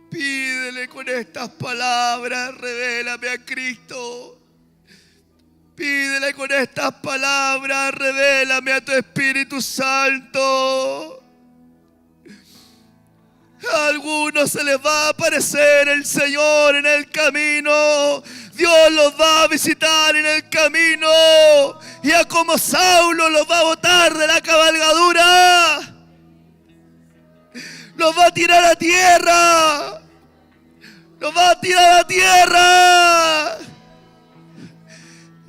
Pídele con estas palabras: revélame a Cristo. Pídele con estas palabras: revélame a tu Espíritu Santo. A algunos se les va a aparecer el Señor en el camino. Dios los va a visitar en el camino. Y a como Saulo los va a botar de la cabalgadura. Los va a tirar a tierra. Los va a tirar a tierra.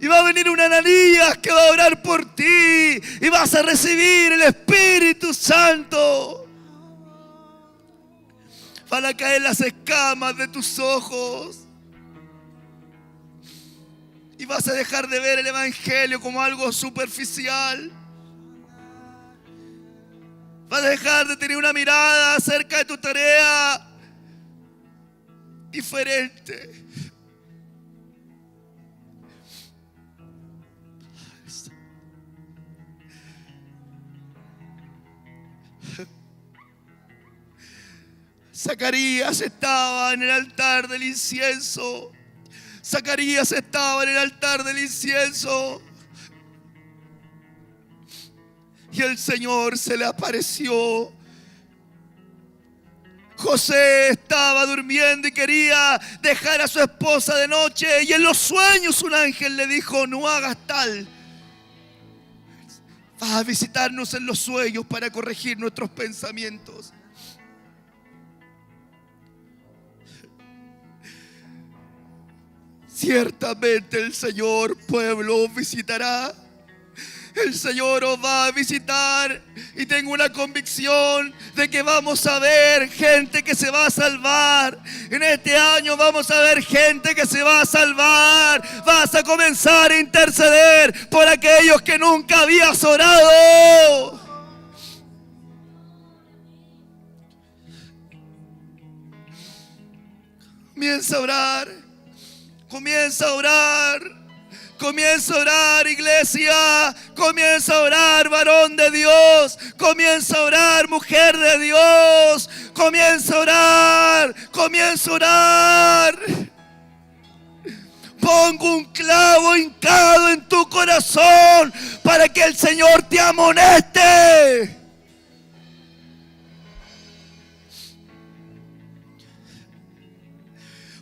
Y va a venir un Ananías que va a orar por ti. Y vas a recibir el Espíritu Santo. Van a caer las escamas de tus ojos. Y vas a dejar de ver el evangelio como algo superficial. Vas a dejar de tener una mirada acerca de tu tarea diferente. Zacarías estaba en el altar del incienso. Zacarías estaba en el altar del incienso. Y el Señor se le apareció. José estaba durmiendo y quería dejar a su esposa de noche. Y en los sueños un ángel le dijo: no hagas tal. Vas a visitarnos en los sueños para corregir nuestros pensamientos. Ciertamente el Señor, pueblo, os visitará. El Señor os va a visitar. Y tengo una convicción de que vamos a ver gente que se va a salvar. En este año vamos a ver gente que se va a salvar. Vas a comenzar a interceder por aquellos que nunca habías orado. Comienza a orar. Comienza a orar. Comienza a orar, iglesia. Comienza a orar, varón de Dios. Comienza a orar, mujer de Dios. Comienza a orar. Comienza a orar. Pongo un clavo hincado en tu corazón para que el Señor te amoneste.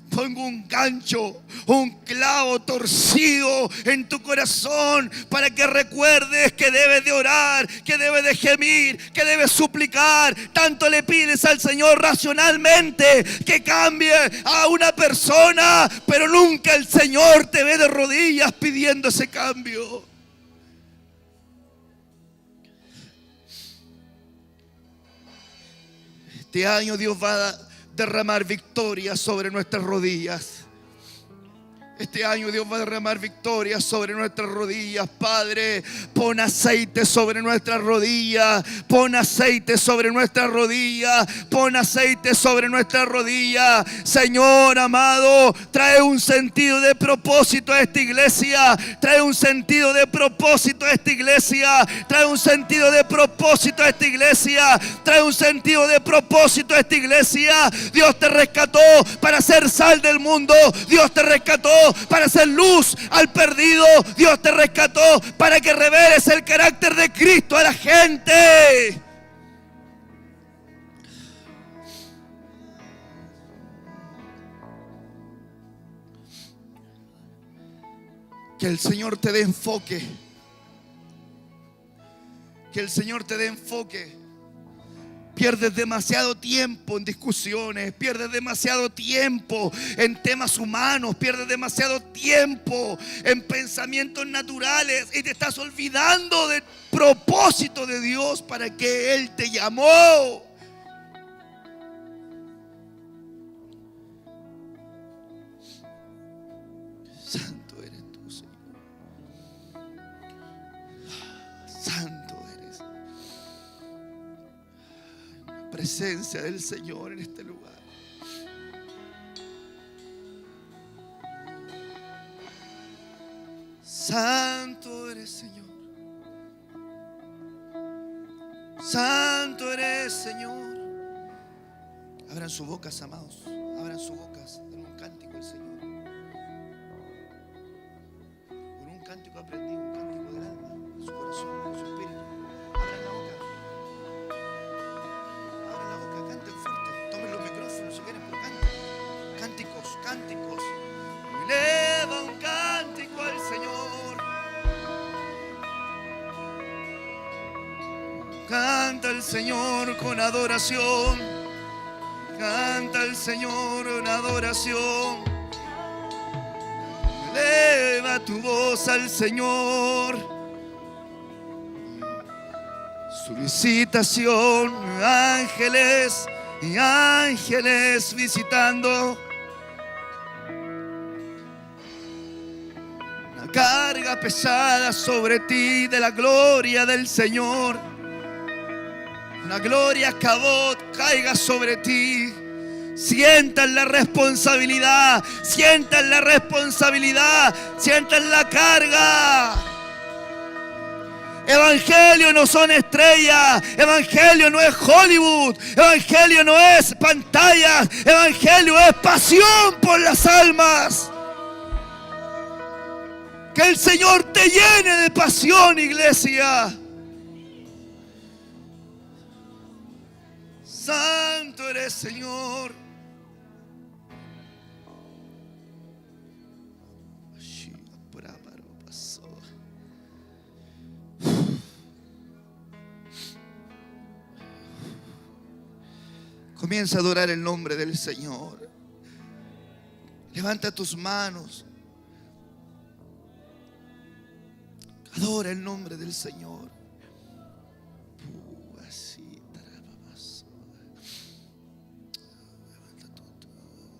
Pongo un gancho, un clavo torcido en tu corazón para que recuerdes que debes de orar, que debes de gemir, que debes suplicar. Tanto le pides al Señor racionalmente que cambie a una persona, pero nunca el Señor te ve de rodillas pidiendo ese cambio. Este año Dios va a derramar victoria sobre nuestras rodillas. Este año Dios va a derramar victoria sobre nuestras rodillas. Padre, pon aceite sobre nuestras rodillas. Pon aceite sobre nuestras rodillas. Pon aceite sobre nuestras rodillas. Señor amado, trae un sentido de propósito a esta iglesia. Trae un sentido de propósito a esta iglesia. Trae un sentido de propósito a esta iglesia. Trae un sentido de propósito a esta iglesia. Dios te rescató para ser sal del mundo. Dios te rescató para hacer luz al perdido. Dios te rescató para que reveles el carácter de Cristo a la gente. Que el Señor te dé enfoque. Que el Señor te dé enfoque. Pierdes demasiado tiempo en discusiones, pierdes demasiado tiempo en temas humanos, pierdes demasiado tiempo en pensamientos naturales y te estás olvidando del propósito de Dios para que Él te llamó. Santo eres tú, Señor. Santo. Presencia del Señor en este lugar. Santo eres, Señor. Santo eres, Señor. Abran sus bocas, amados. Abran sus bocas. Den un cántico al Señor. Con un cántico aprendido, un cántico del alma, de su corazón, de su espíritu. Abran la boca. Canten fuerte, tomen los micrófonos si quieren, pero canten. Cánticos, cánticos. Eleva un cántico al Señor. Canta al Señor con adoración. Canta al Señor con adoración. Eleva tu voz al Señor. Su visitación, ángeles y ángeles visitando. carga pesada sobre ti de la gloria del Señor. Una gloria Kabod caiga sobre ti. Sientan la responsabilidad, sientan la responsabilidad, sientan la carga. Evangelio no son estrellas, evangelio no es Hollywood, evangelio no es pantallas, evangelio es pasión por las almas. Que el Señor te llene de pasión, iglesia. Santo eres, Señor. Comienza a adorar el nombre del Señor. Levanta tus manos. Adora el nombre del Señor.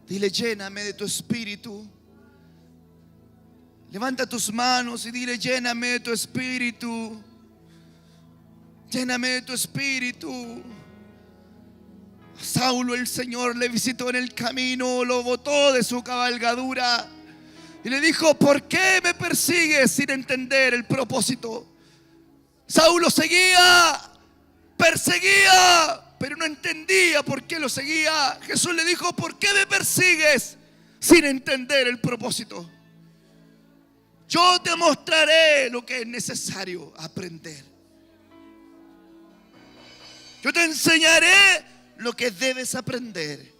Dile: lléname de tu espíritu. Levanta tus manos y dile: lléname de tu espíritu. Lléname de tu espíritu. A Saulo el Señor le visitó en el camino, lo botó de su cabalgadura y le dijo: ¿por qué me persigues? Sin entender el propósito. Saulo seguía, perseguía, pero no entendía por qué lo seguía. Jesús le dijo: ¿por qué me persigues? Sin entender el propósito. Yo te mostraré lo que es necesario aprender. Yo te enseñaré lo que debes aprender.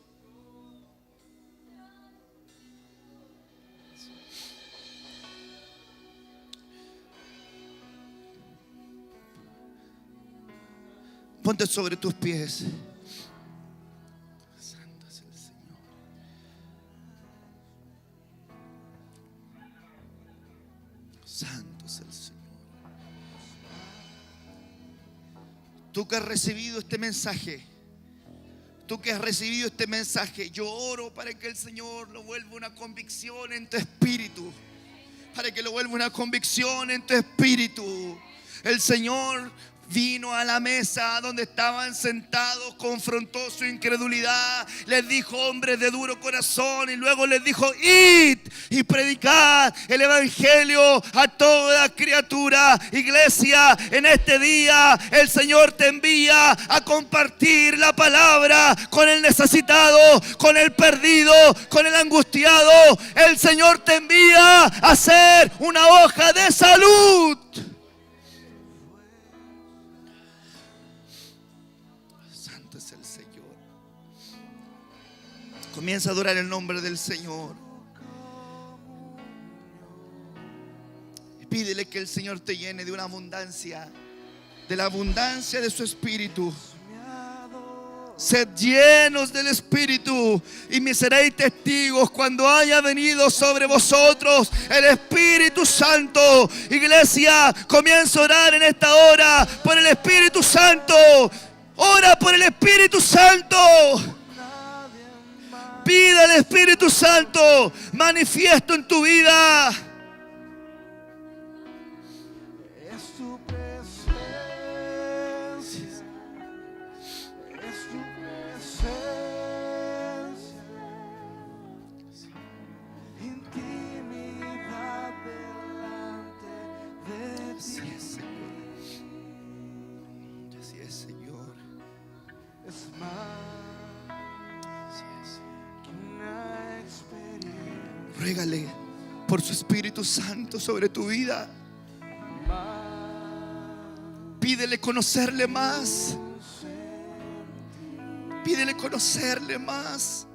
Ponte sobre tus pies. Santo es el Señor. Santo es el Señor. Tú que has recibido este mensaje, yo oro para que el Señor lo vuelva una convicción en tu espíritu. Para que lo vuelva una convicción en tu espíritu. El Señor vino a la mesa donde estaban sentados, confrontó su incredulidad, les dijo: hombres de duro corazón, y luego les dijo: id y predicad el evangelio a toda criatura. Iglesia, en este día el Señor te envía a compartir la palabra con el necesitado, con el perdido, con el angustiado. El Señor te envía a hacer una hoja de salud. Comienza a adorar el nombre del Señor. Y pídele que el Señor te llene de una abundancia, de la abundancia de su espíritu. Sed llenos del espíritu y me seréis testigos cuando haya venido sobre vosotros el Espíritu Santo. Iglesia, comienza a orar en esta hora por el Espíritu Santo. Ora por el Espíritu Santo. Pida al Espíritu Santo manifiesto en tu vida. Es tu presencia, es tu presencia, intimidad delante de ti. Así es, Señor. Así es, Señor. Es más. Ruégale por su Espíritu Santo sobre tu vida. Pídele conocerle más. Pídele conocerle más.